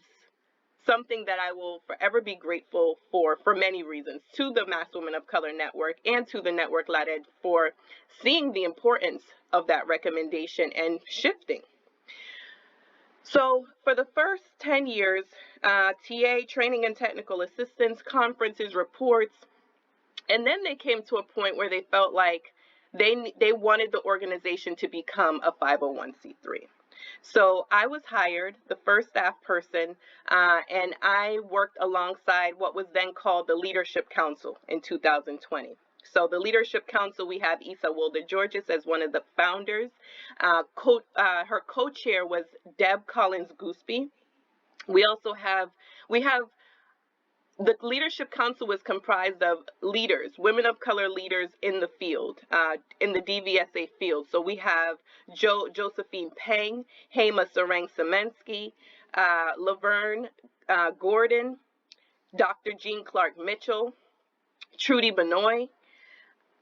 something that I will forever be grateful for many reasons, to the Mass Women of Color Network and to the Network LARED for seeing the importance of that recommendation and shifting. So for the first 10 years, TA, training and technical assistance, conferences, reports, and then they came to a point where they felt like they wanted the organization to become a 501c3. So I was hired, the first staff person, and I worked alongside what was then called the Leadership Council in 2020. So the Leadership Council, we have Isa Wilder-Georges as one of the founders. Her co-chair was Deb Collins-Gooseby. We have the Leadership Council was comprised of leaders, women of color leaders in the field, in the DVSA field. So we have Josephine Peng, Hema Sarang-Semensky, Laverne Gordon, Dr. Jean Clark Mitchell, Trudy Benoit,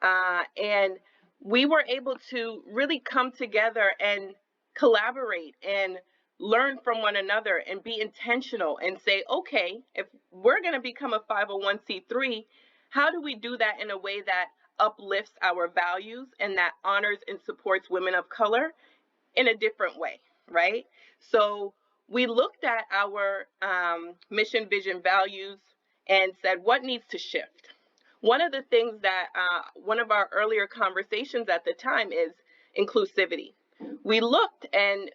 and we were able to really come together and collaborate and learn from one another and be intentional and say, okay, if we're going to become a 501c3, how do we do that in a way that uplifts our values and that honors and supports women of color in a different way, right? So we looked at our mission, vision, values, and said, what needs to shift? One of the things that one of our earlier conversations at the time is inclusivity. We looked and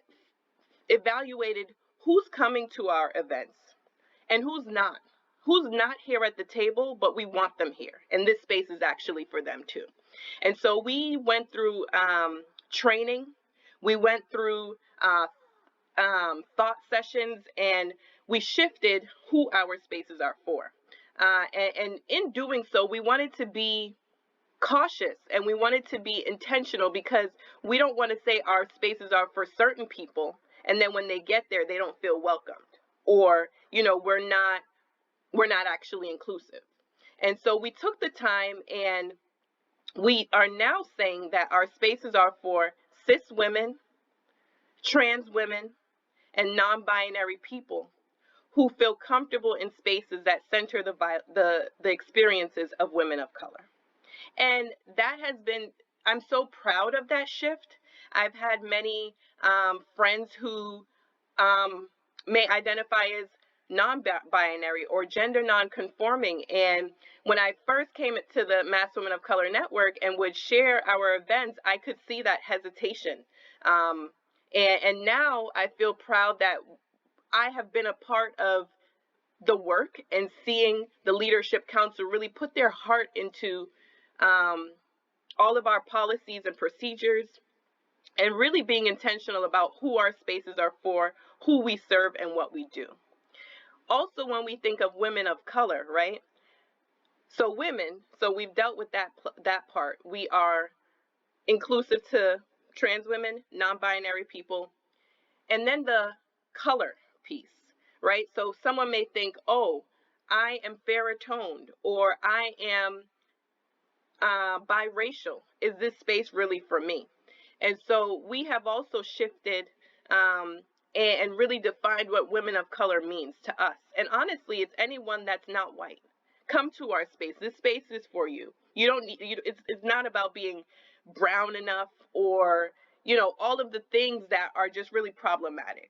evaluated who's coming to our events and who's not here at the table, but we want them here, and this space is actually for them too. And so we went through training, we went through thought sessions, and we shifted who our spaces are for. And in doing so, we wanted to be cautious and we wanted to be intentional, because we don't want to say our spaces are for certain people and then when they get there they don't feel welcomed, or we're not actually inclusive. And so we took the time, and we are now saying that our spaces are for cis women, trans women, and non-binary people who feel comfortable in spaces that center the experiences of women of color. And that has been, I'm so proud of that shift. I've had many friends who may identify as non-binary or gender non-conforming. And when I first came to the Mass Women of Color Network and would share our events, I could see that hesitation. And now I feel proud that I have been a part of the work and seeing the Leadership Council really put their heart into all of our policies and procedures, and really being intentional about who our spaces are for, who we serve, and what we do. Also, when we think of women of color, right? So women, so we've dealt with that part. We are inclusive to trans women, non-binary people, and then the color piece, right? So someone may think, oh, I am fairer toned, or I am biracial. Is this space really for me? And so we have also shifted and really defined what women of color means to us. And honestly, it's anyone that's not white. Come to our space. This space is for you. You don't need. It's not about being brown enough or all of the things that are just really problematic.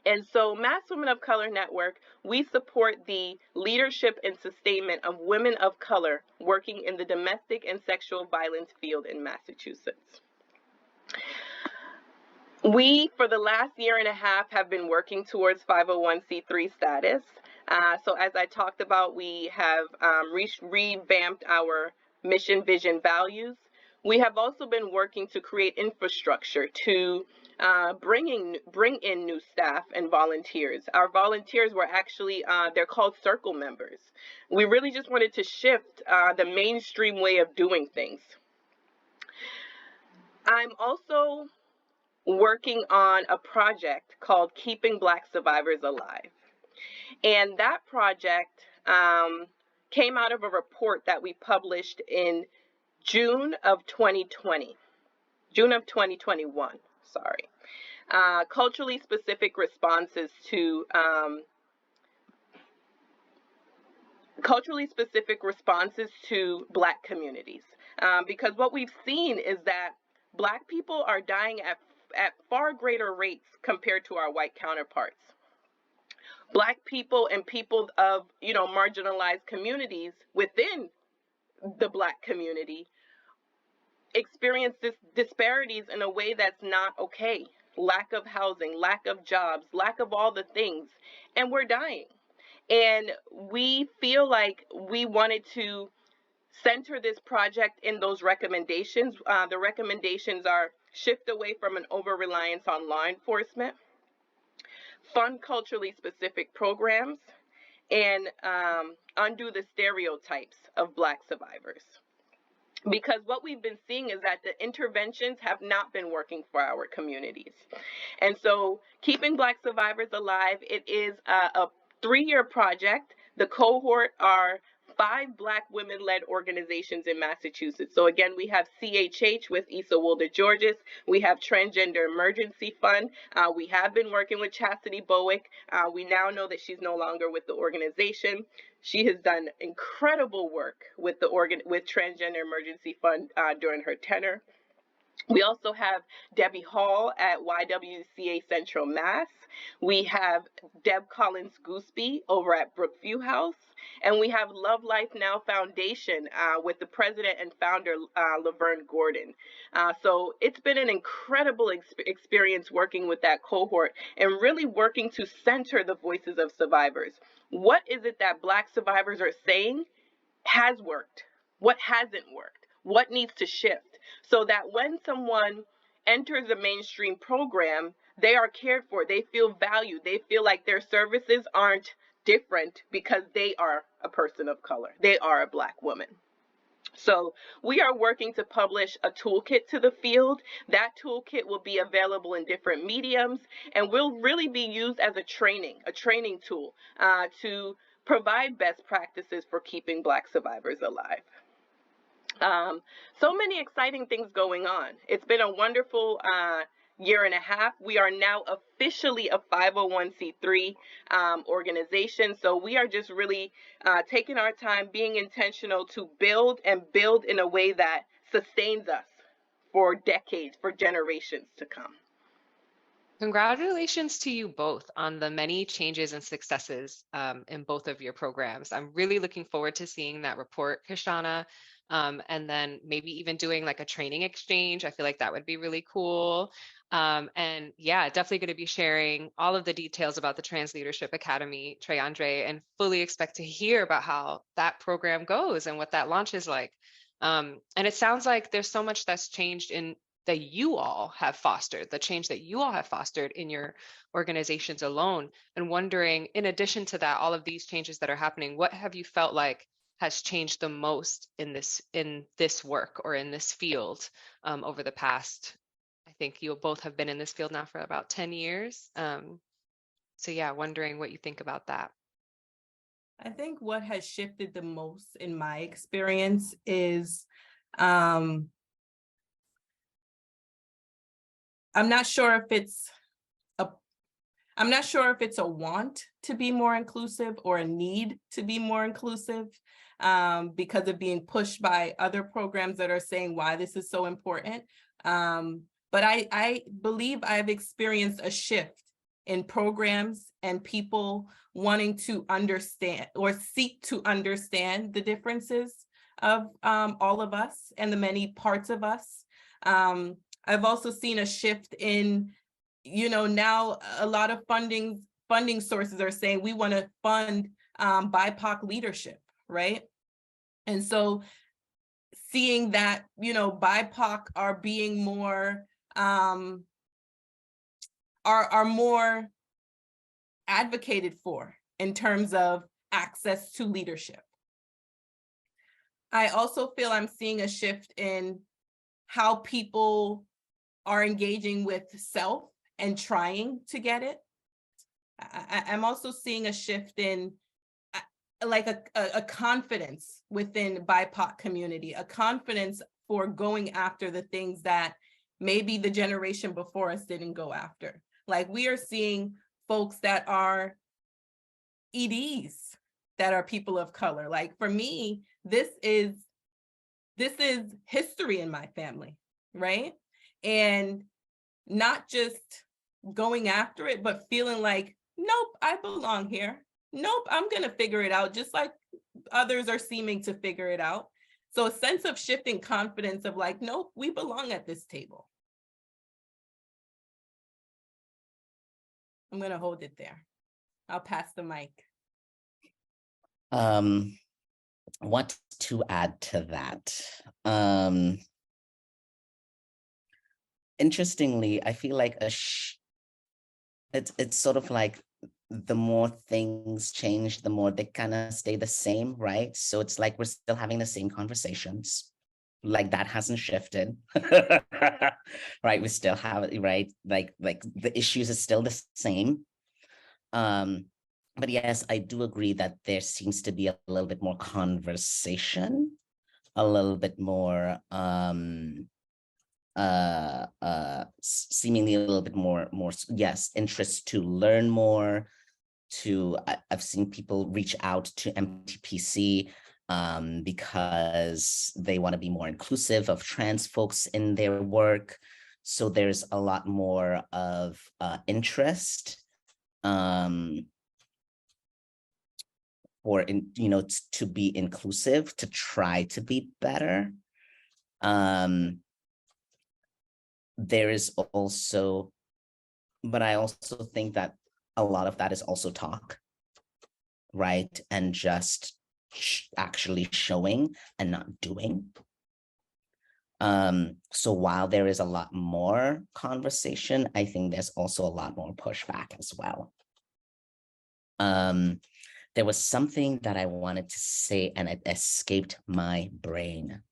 And so Mass Women of Color Network, we support the leadership and sustainment of women of color working in the domestic and sexual violence field in Massachusetts. We, for the last year and a half, have been working towards 501c3 status. So as I talked about, we have revamped our mission, vision, values. We have also been working to create infrastructure to bring in new staff and volunteers. Our volunteers were actually, they're called circle members. We really just wanted to shift the mainstream way of doing things. I'm also working on a project called Keeping Black Survivors Alive. And that project came out of a report that we published in June of 2021, culturally specific responses to Black communities. Because what we've seen is that Black people are dying at far greater rates compared to our white counterparts. Black people and people of, marginalized communities within the Black community experience disparities in a way that's not okay. Lack of housing, lack of jobs, lack of all the things, and we're dying. And we feel like we wanted to center this project in those recommendations. The recommendations are shift away from an over-reliance on law enforcement, fund culturally specific programs, and undo the stereotypes of Black survivors. Because what we've been seeing is that the interventions have not been working for our communities. And so Keeping Black Survivors Alive, it is a 3-year project. The cohort are 5 Black women-led organizations in Massachusetts. So again, we have CHH with Issa Wolder-Georges. We have Transgender Emergency Fund. We have been working with Chastity Bowick. We now know that she's no longer with the organization. She has done incredible work with with Transgender Emergency Fund during her tenure. We also have Debbie Hall at YWCA Central Mass. We have Deb Collins-Gooseby over at Brookview House. And we have Love Life Now Foundation with the president and founder, Laverne Gordon. So it's been an incredible experience working with that cohort and really working to center the voices of survivors. What is it that Black survivors are saying has worked? What hasn't worked? What needs to shift? So that when someone enters a mainstream program, they are cared for, they feel valued, they feel like their services aren't different because they are a person of color, they are a Black woman. So we are working to publish a toolkit to the field. That toolkit will be available in different mediums and will really be used as a training tool to provide best practices for keeping Black survivors alive. So many exciting things going on. It's been a wonderful year and a half, we are now officially a 501c3 organization. So we are just really taking our time, being intentional to build and build in a way that sustains us for decades, for generations to come. Congratulations to you both on the many changes and successes in both of your programs. I'm really looking forward to seeing that report, Kishana, and then maybe even doing like a training exchange. I feel like that would be really cool. And yeah, definitely going to be sharing all of the details about the Trans Leadership Academy, Tre'Andre, and fully expect to hear about how that program goes and what that launch is like. And it sounds like there's so much that's changed in that you all have fostered, the change that you all have fostered in your organizations alone, and wondering, in addition to that, all of these changes that are happening, what have you felt like has changed the most in this work or in this field over the past, I think you both have been in this field now for about 10 years. So yeah, wondering what you think about that. I think what has shifted the most in my experience is I'm not sure if it's a want to be more inclusive or a need to be more inclusive because of being pushed by other programs that are saying why this is so important. But I believe I've experienced a shift in programs and people wanting to understand or seek to understand the differences of all of us and the many parts of us. I've also seen a shift in, now a lot of funding sources are saying we want to fund BIPOC leadership, right? And so seeing that, BIPOC are being more, are more advocated for in terms of access to leadership. I also feel I'm seeing a shift in how people are engaging with self and trying to get it. I'm also seeing a shift in like a confidence within BIPOC community, a confidence for going after the things that maybe the generation before us didn't go after. Like we are seeing folks that are EDs that are people of color. Like for me, this is history in my family, right? And not just going after it, but feeling like, nope, I belong here. Nope, I'm going to figure it out, just like others are seeming to figure it out. So a sense of shifting confidence of like, nope, we belong at this table. I'm going to hold it there. I'll pass the mic. What to add to that? Interestingly, I feel like it's sort of like the more things change, the more they kind of stay the same, right? So it's like we're still having the same conversations. Like that hasn't shifted, right? We still have it, right? Like the issues are still the same. But yes, I do agree that there seems to be a little bit more conversation, a little bit more seemingly a little bit more yes, interest to learn more. I've seen people reach out to MTPC because they want to be more inclusive of trans folks in their work. So there's a lot more of interest to be inclusive, to try to be better. There is also, but I also think that a lot of that is also talk, right? And just actually showing and not doing. So while there is a lot more conversation, I think there's also a lot more pushback as well. There was something that I wanted to say and it escaped my brain.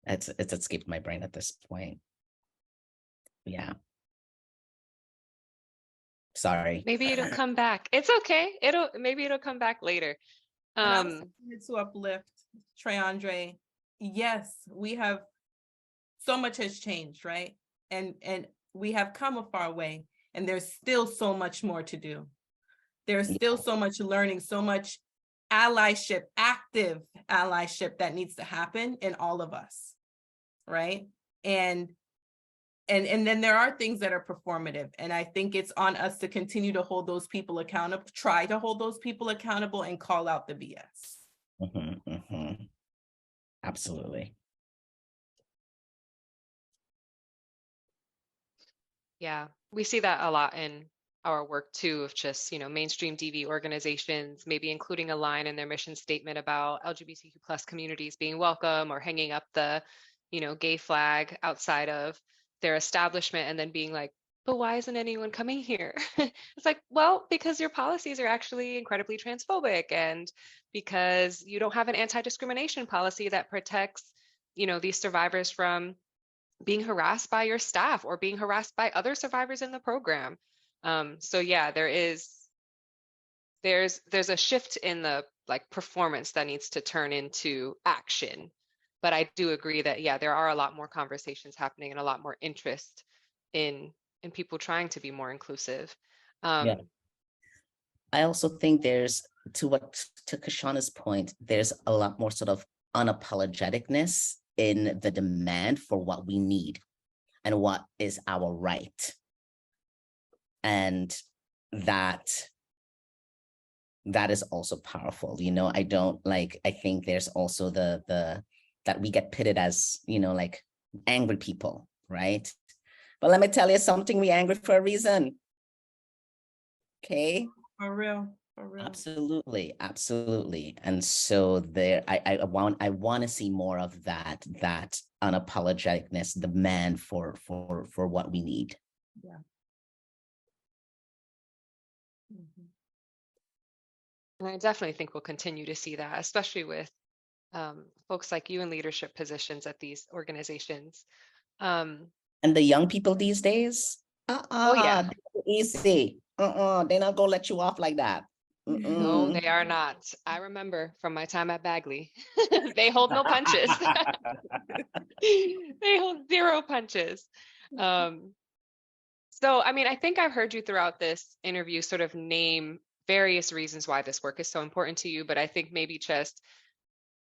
It's escaped my brain at this point. Yeah. Sorry. Maybe it'll come back. It's okay. Maybe it'll come back later. To uplift Tre'Andre, yes, we have, so much has changed, right? And we have come a far way, and there's still so much more to do. There's still so much learning, so much allyship, active allyship that needs to happen in all of us, right? And then there are things that are performative, and I think it's on us to continue to hold those people accountable, try to hold those people accountable, and call out the BS. Absolutely. Yeah, we see that a lot in our work too, of just, mainstream DV organizations, maybe including a line in their mission statement about LGBTQ plus communities being welcome, or hanging up the, gay flag outside of their establishment, and then being like, but why isn't anyone coming here? It's like, well, because your policies are actually incredibly transphobic, and because you don't have an anti-discrimination policy that protects, these survivors from being harassed by your staff or being harassed by other survivors in the program. So yeah, there's a shift in the performance that needs to turn into action. But I do agree that, yeah, there are a lot more conversations happening and a lot more interest in people trying to be more inclusive. Yeah. I also think there's, to Kishana's point, there's a lot more sort of unapologeticness in the demand for what we need and what is our right. And that is also powerful. I think there's also the that we get pitted as, like angry people, right? But let me tell you something, we angry for a reason. Okay. For real. Absolutely. And so I want to see more of that unapologeticness, demand for what we need. Yeah. And I definitely think we'll continue to see that, especially with folks like you in leadership positions at these organizations. And the young people these days, oh yeah, easy. They're not gonna let you off like that. No, they are not. I remember from my time at Bagley, they hold no punches. They hold zero punches. So, I mean, I think I've heard you throughout this interview sort of name various reasons why this work is so important to you, but I think maybe just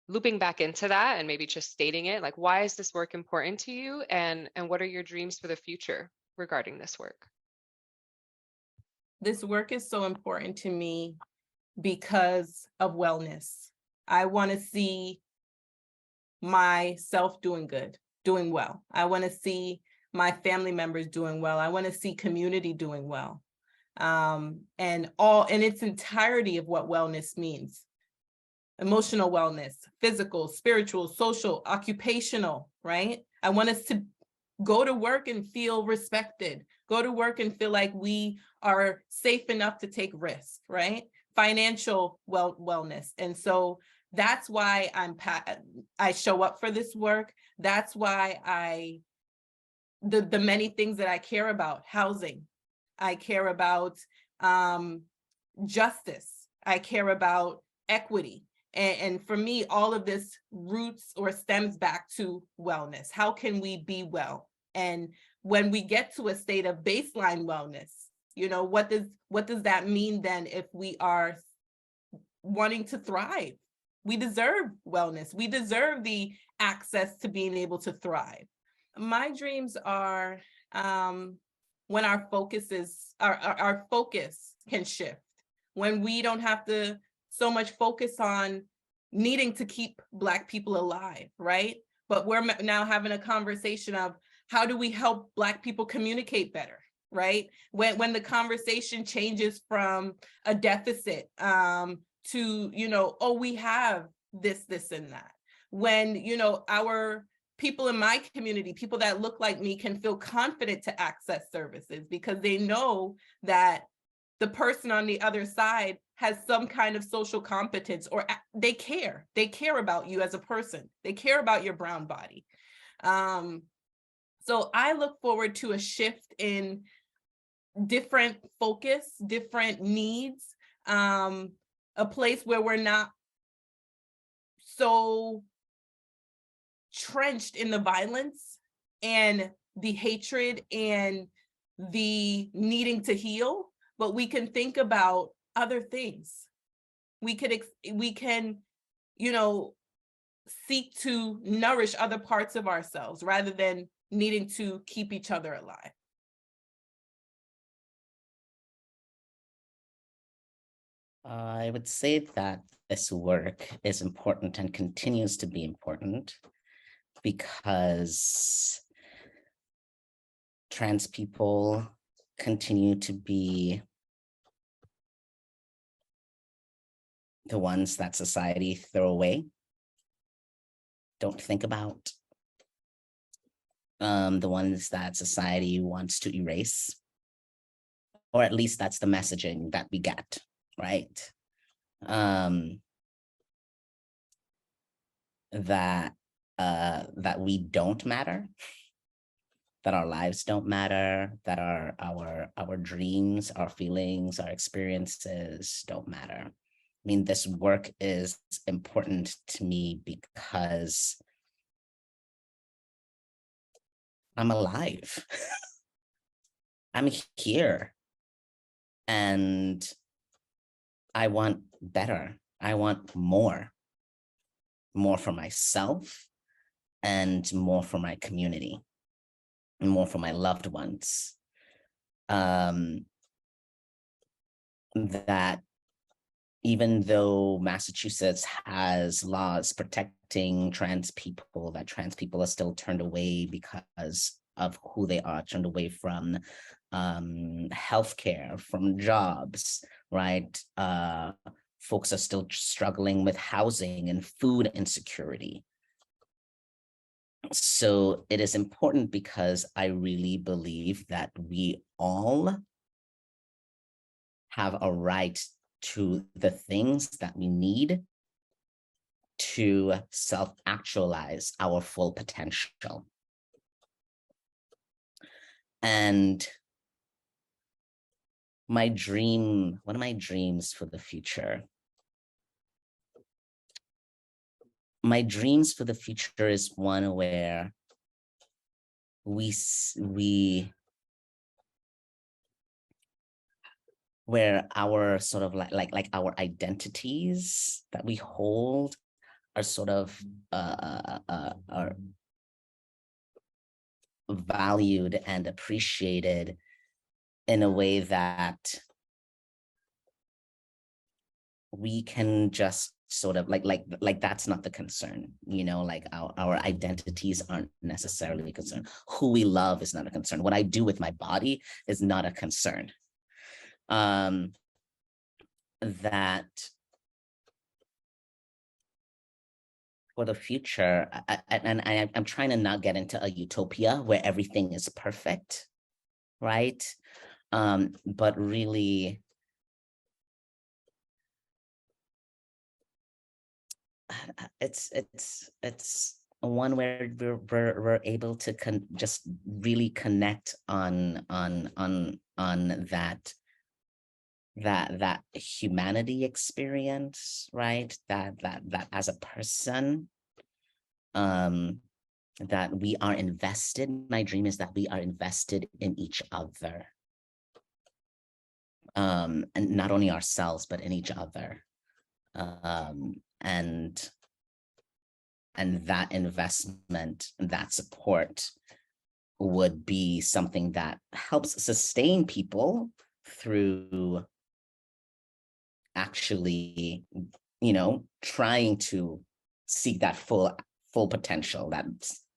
looping back into that and maybe just stating it, like, why is this work important to you, and what are your dreams for the future regarding this work? This work is so important to me because of wellness. I want to see myself doing good, doing well. I want to see my family members doing well. I want to see community doing well. And in its entirety of what wellness means. Emotional wellness, physical, spiritual, social, occupational, right? I want us to go to work and feel respected, go to work and feel like we are safe enough to take risks, right? Financial wellness. And so that's why I show up for this work. That's why the many things that I care about: housing, I care about justice, I care about equity. And for me, all of this roots or stems back to wellness. How can we be well? And when we get to a state of baseline wellness, what does that mean then if we are wanting to thrive? We deserve wellness. We deserve the access to being able to thrive. My dreams are when our focus can shift, when we don't have to so much focus on needing to keep Black people alive, right? But we're now having a conversation of how do we help Black people communicate better, right? When the conversation changes from a deficit to, we have this, and that. When, our people in my community, people that look like me, can feel confident to access services because they know that the person on the other side has some kind of social competence, or they care about you as a person. They care about your brown body. So I look forward to a shift in different focus, different needs, a place where we're not so trenched in the violence and the hatred and the needing to heal, but we can think about other things. We can, you know, seek to nourish other parts of ourselves rather than needing to keep each other alive. I would say that this work is important and continues to be important because trans people continue to be the ones that society throw away, don't think about, the ones that society wants to erase, or at least that's the messaging that we get, right? That we don't matter, that our lives don't matter, that our dreams, our feelings, our experiences don't matter. I mean, this work is important to me because I'm alive. I'm here. And I want better. I want more for myself and more for my community and more for my loved ones. That even though Massachusetts has laws protecting trans people, that trans people are still turned away because of who they are, turned away from healthcare, from jobs, right? Folks are still struggling with housing and food insecurity. So it is important because I really believe that we all have a right to the things that we need to self-actualize our full potential. And one of my dreams for the future, my dreams for the future is one where where our sort of like our identities that we hold are sort of are valued and appreciated in a way that we can just sort of like that's not the concern, you know, like our identities aren't necessarily a concern. Who we love is not a concern. What I do with my body is not a concern. That for the future, I'm trying to not get into a utopia where everything is perfect, right? But really, it's one where we're able to just really connect on that humanity experience, right? That as a person, that we are invested. My dream is that we are invested in each other, and not only ourselves but in each other, and that investment, that support would be something that helps sustain people through actually, you know, trying to seek that full potential, that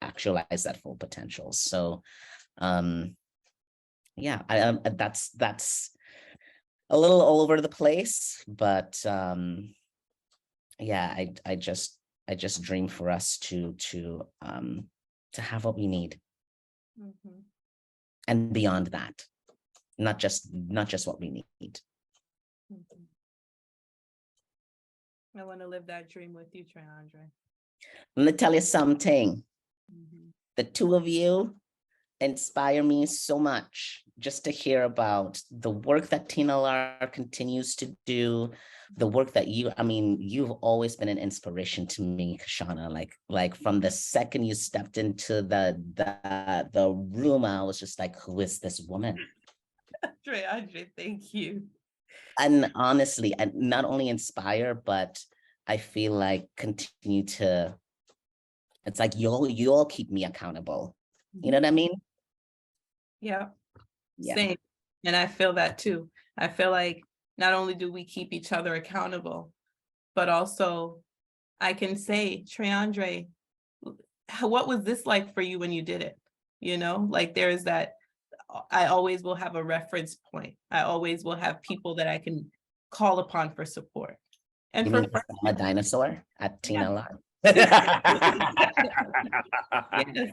actualize that full potential. So yeah, that's a little all over the place, but yeah, I just dream for us to have what we need. Mm-hmm. And beyond that, not just what we need. Mm-hmm. I want to live that dream with you, Tre'Andre. I'm gonna tell you something. Mm-hmm. The two of you inspire me so much just to hear about the work that TNLR continues to do, the work that you've always been an inspiration to me, Kishana. Like from the second you stepped into the room, I was just like, who is this woman? Tre'Andre, thank you. And honestly, and not only inspire, but I feel like continue to, it's like you all keep me accountable. You know what I mean? Yeah. Yeah. Same. And I feel that too. I feel like not only do we keep each other accountable, but also I can say, Tre'Andre, what was this like for you when you did it? You know, like there's that, I always will have a reference point. I always will have people that I can call upon for support. And You for mean I'm a dinosaur at TNLR? yes.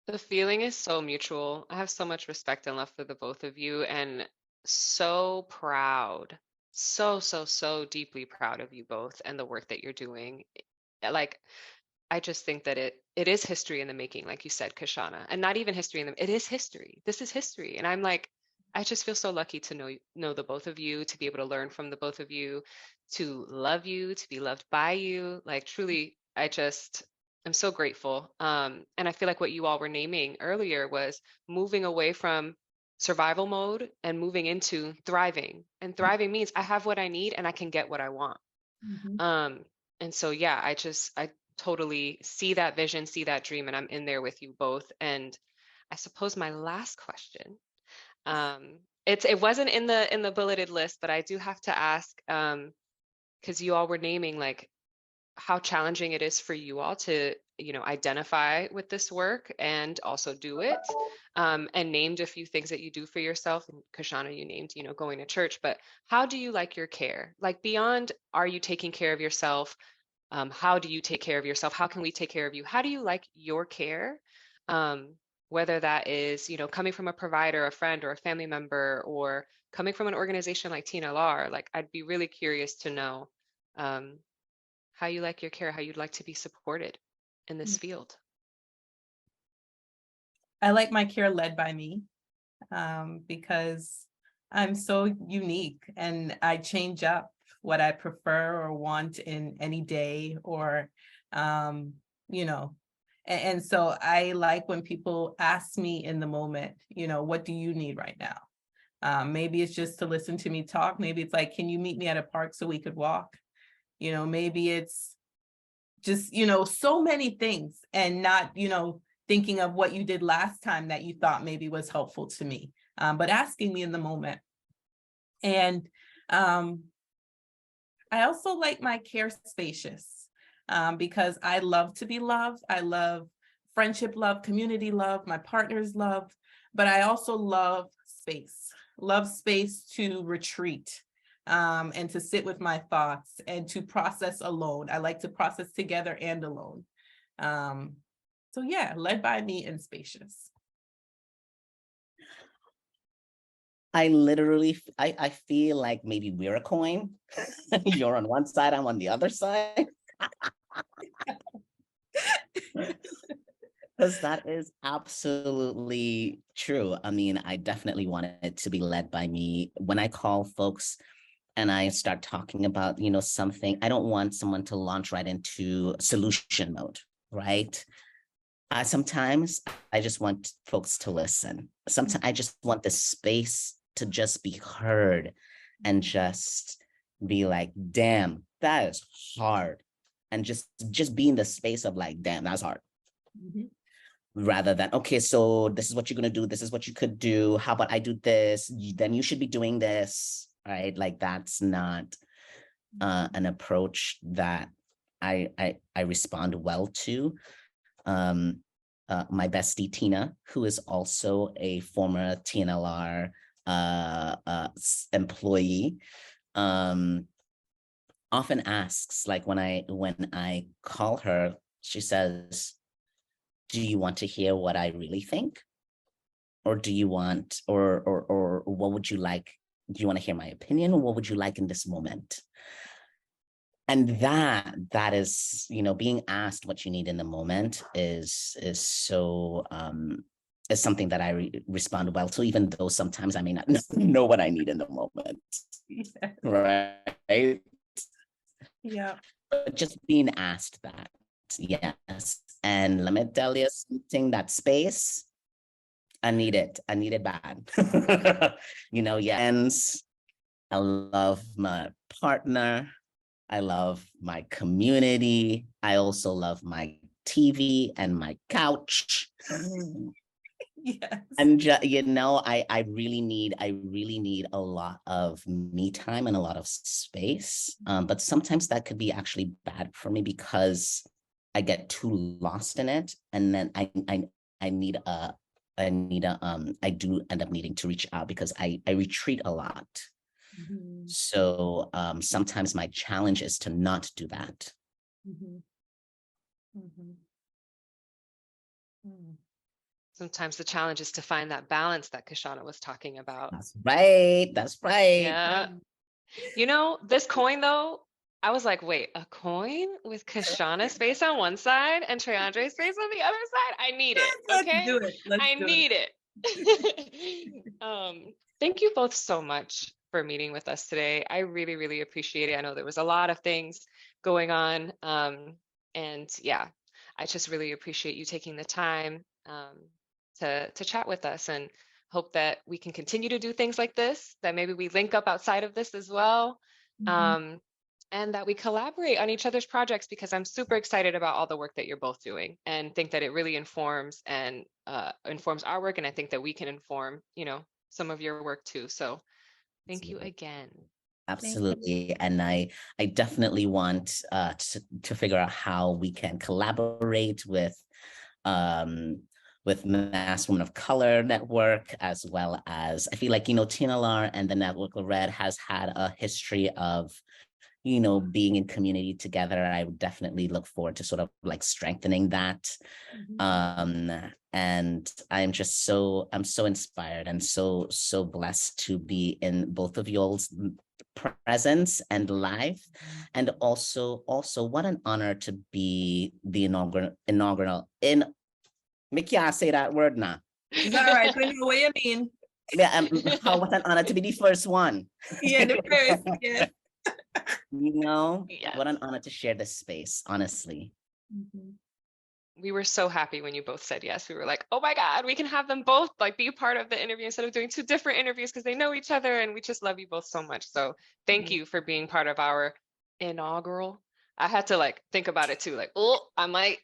The feeling is so mutual. I have so much respect and love for the both of you and so proud, so deeply proud of you both and the work that you're doing. Like, I just think that it is history in the making, like you said, Kashana, and not even history in the, it is history. This is history. And I'm like, I just feel so lucky to know the both of you, to be able to learn from the both of you, to love you, to be loved by you. Like truly, I'm so grateful. And I feel like what you all were naming earlier was moving away from survival mode and moving into thriving. And thriving means I have what I need and I can get what I want. Mhm. And so, yeah, I totally see that vision, see that dream, and I'm in there with you both. And I suppose my last question, it wasn't in the bulleted list, but I do have to ask, because you all were naming like how challenging it is for you all to, identify with this work and also do it. And named a few things that you do for yourself. And Kashana, you named, going to church, but how do you like your care? Like beyond, are you taking care of yourself? How do you take care of yourself? How can we take care of you? How do you like your care? Um, Whether that is, coming from a provider, a friend, or a family member, or coming from an organization like TNLR, like I'd be really curious to know um, how you like your care, how you'd like to be supported in this field. I like my care led by me, because I'm so unique and I change up what I prefer or want in any day or, you know, and so I like when people ask me in the moment, what do you need right now? Maybe it's just to listen to me talk. Maybe it's like, can you meet me at a park so we could walk? Maybe it's just, so many things and not, thinking of what you did last time that you thought maybe was helpful to me, but asking me in the moment. And I also like my care spacious, because I love to be loved. I love friendship love, community love, my partner's love, but I also love space to retreat, and to sit with my thoughts and to process alone. I like to process together and alone. So yeah, led by me and spacious. I feel like maybe we're a coin. You're on one side, I'm on the other side. Because that is absolutely true. I mean, I definitely want it to be led by me. When I call folks and I start talking about, something, I don't want someone to launch right into solution mode, right? Sometimes I just want folks to listen. Sometimes I just want the space to just be heard and just be like, damn, that is hard. And just be in the space of like, damn, that's hard. Mm-hmm. Rather than, okay, so this is what you're going to do. This is what you could do. How about I do this? Then you should be doing this, right? Like that's not an approach that I respond well to. My bestie Tina, who is also a former TNLR employee, often asks, like when I call her, she says, do you want to hear what I really think? Or do you want, or what would you like? Do you want to hear my opinion? Or what would you like in this moment? that is, being asked what you need in the moment is so is something that I respond well to, even though sometimes I may not know what I need in the moment. Yeah. Right. Yeah. But just being asked that, yes. And let me tell you something, that space, I need it bad. Yes, I love my partner. I love my community. I also love my TV and my couch. Yes. And I really need a lot of me time and a lot of space. But sometimes that could be actually bad for me because I get too lost in it, and then I do end up needing to reach out because I retreat a lot. Mm-hmm. So sometimes my challenge is to not do that. Mm-hmm. Mm-hmm. Mm. Sometimes the challenge is to find that balance that Kishana was talking about. That's right. That's right. Yeah. This coin though, I was like, wait, a coin with Kishana's face on one side and Tre'Andre's face on the other side? I need it. Okay. Let's do it. I need it. Thank you both so much for meeting with us today. I really, really appreciate it. I know there was a lot of things going on. And yeah, I just really appreciate you taking the time to chat with us, and hope that we can continue to do things like this, that maybe we link up outside of this as well. Mm-hmm. And that we collaborate on each other's projects, because I'm super excited about all the work that you're both doing, and think that it really informs our work. And I think that we can inform, some of your work too. So thank you again. Absolutely. And I definitely want to figure out how we can collaborate with Mass Women of Color Network, as well as I feel like, TNLR and the Network Red has had a history of, being in community together. I would definitely look forward to sort of like strengthening that. And I'm so inspired and so blessed to be in both of y'all's presence and life. And also what an honor to be the inaugural in Mickey, I say that word now. Is that right? I know what you mean. Yeah, what an honor to be the first one. Yeah, the first, yes. Yes. What an honor to share this space, honestly. Mm-hmm. We were so happy when you both said yes. We were like, oh my God, we can have them both like be a part of the interview instead of doing two different interviews, because they know each other, and we just love you both so much. So thank you for being part of our inaugural. I had to like think about it too, like, oh, I might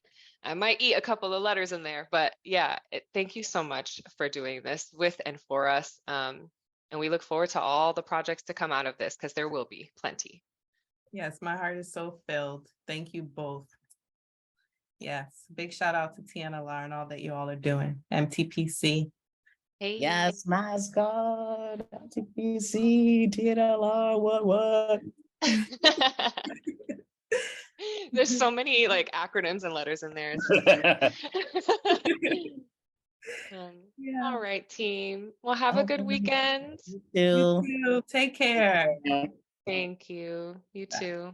eat a couple of letters in there, but yeah, thank you so much for doing this with and for us. And we look forward to all the projects to come out of this, because there will be plenty. Yes, my heart is so filled. Thank you both. Yes, big shout out to TNLR and all that you all are doing. MTPC. Hey. Yes, mascot, MTPC, TNLR, what? There's so many like acronyms and letters in there. All right, team. Well, have a good weekend. You too. Take care. Thank you. You too.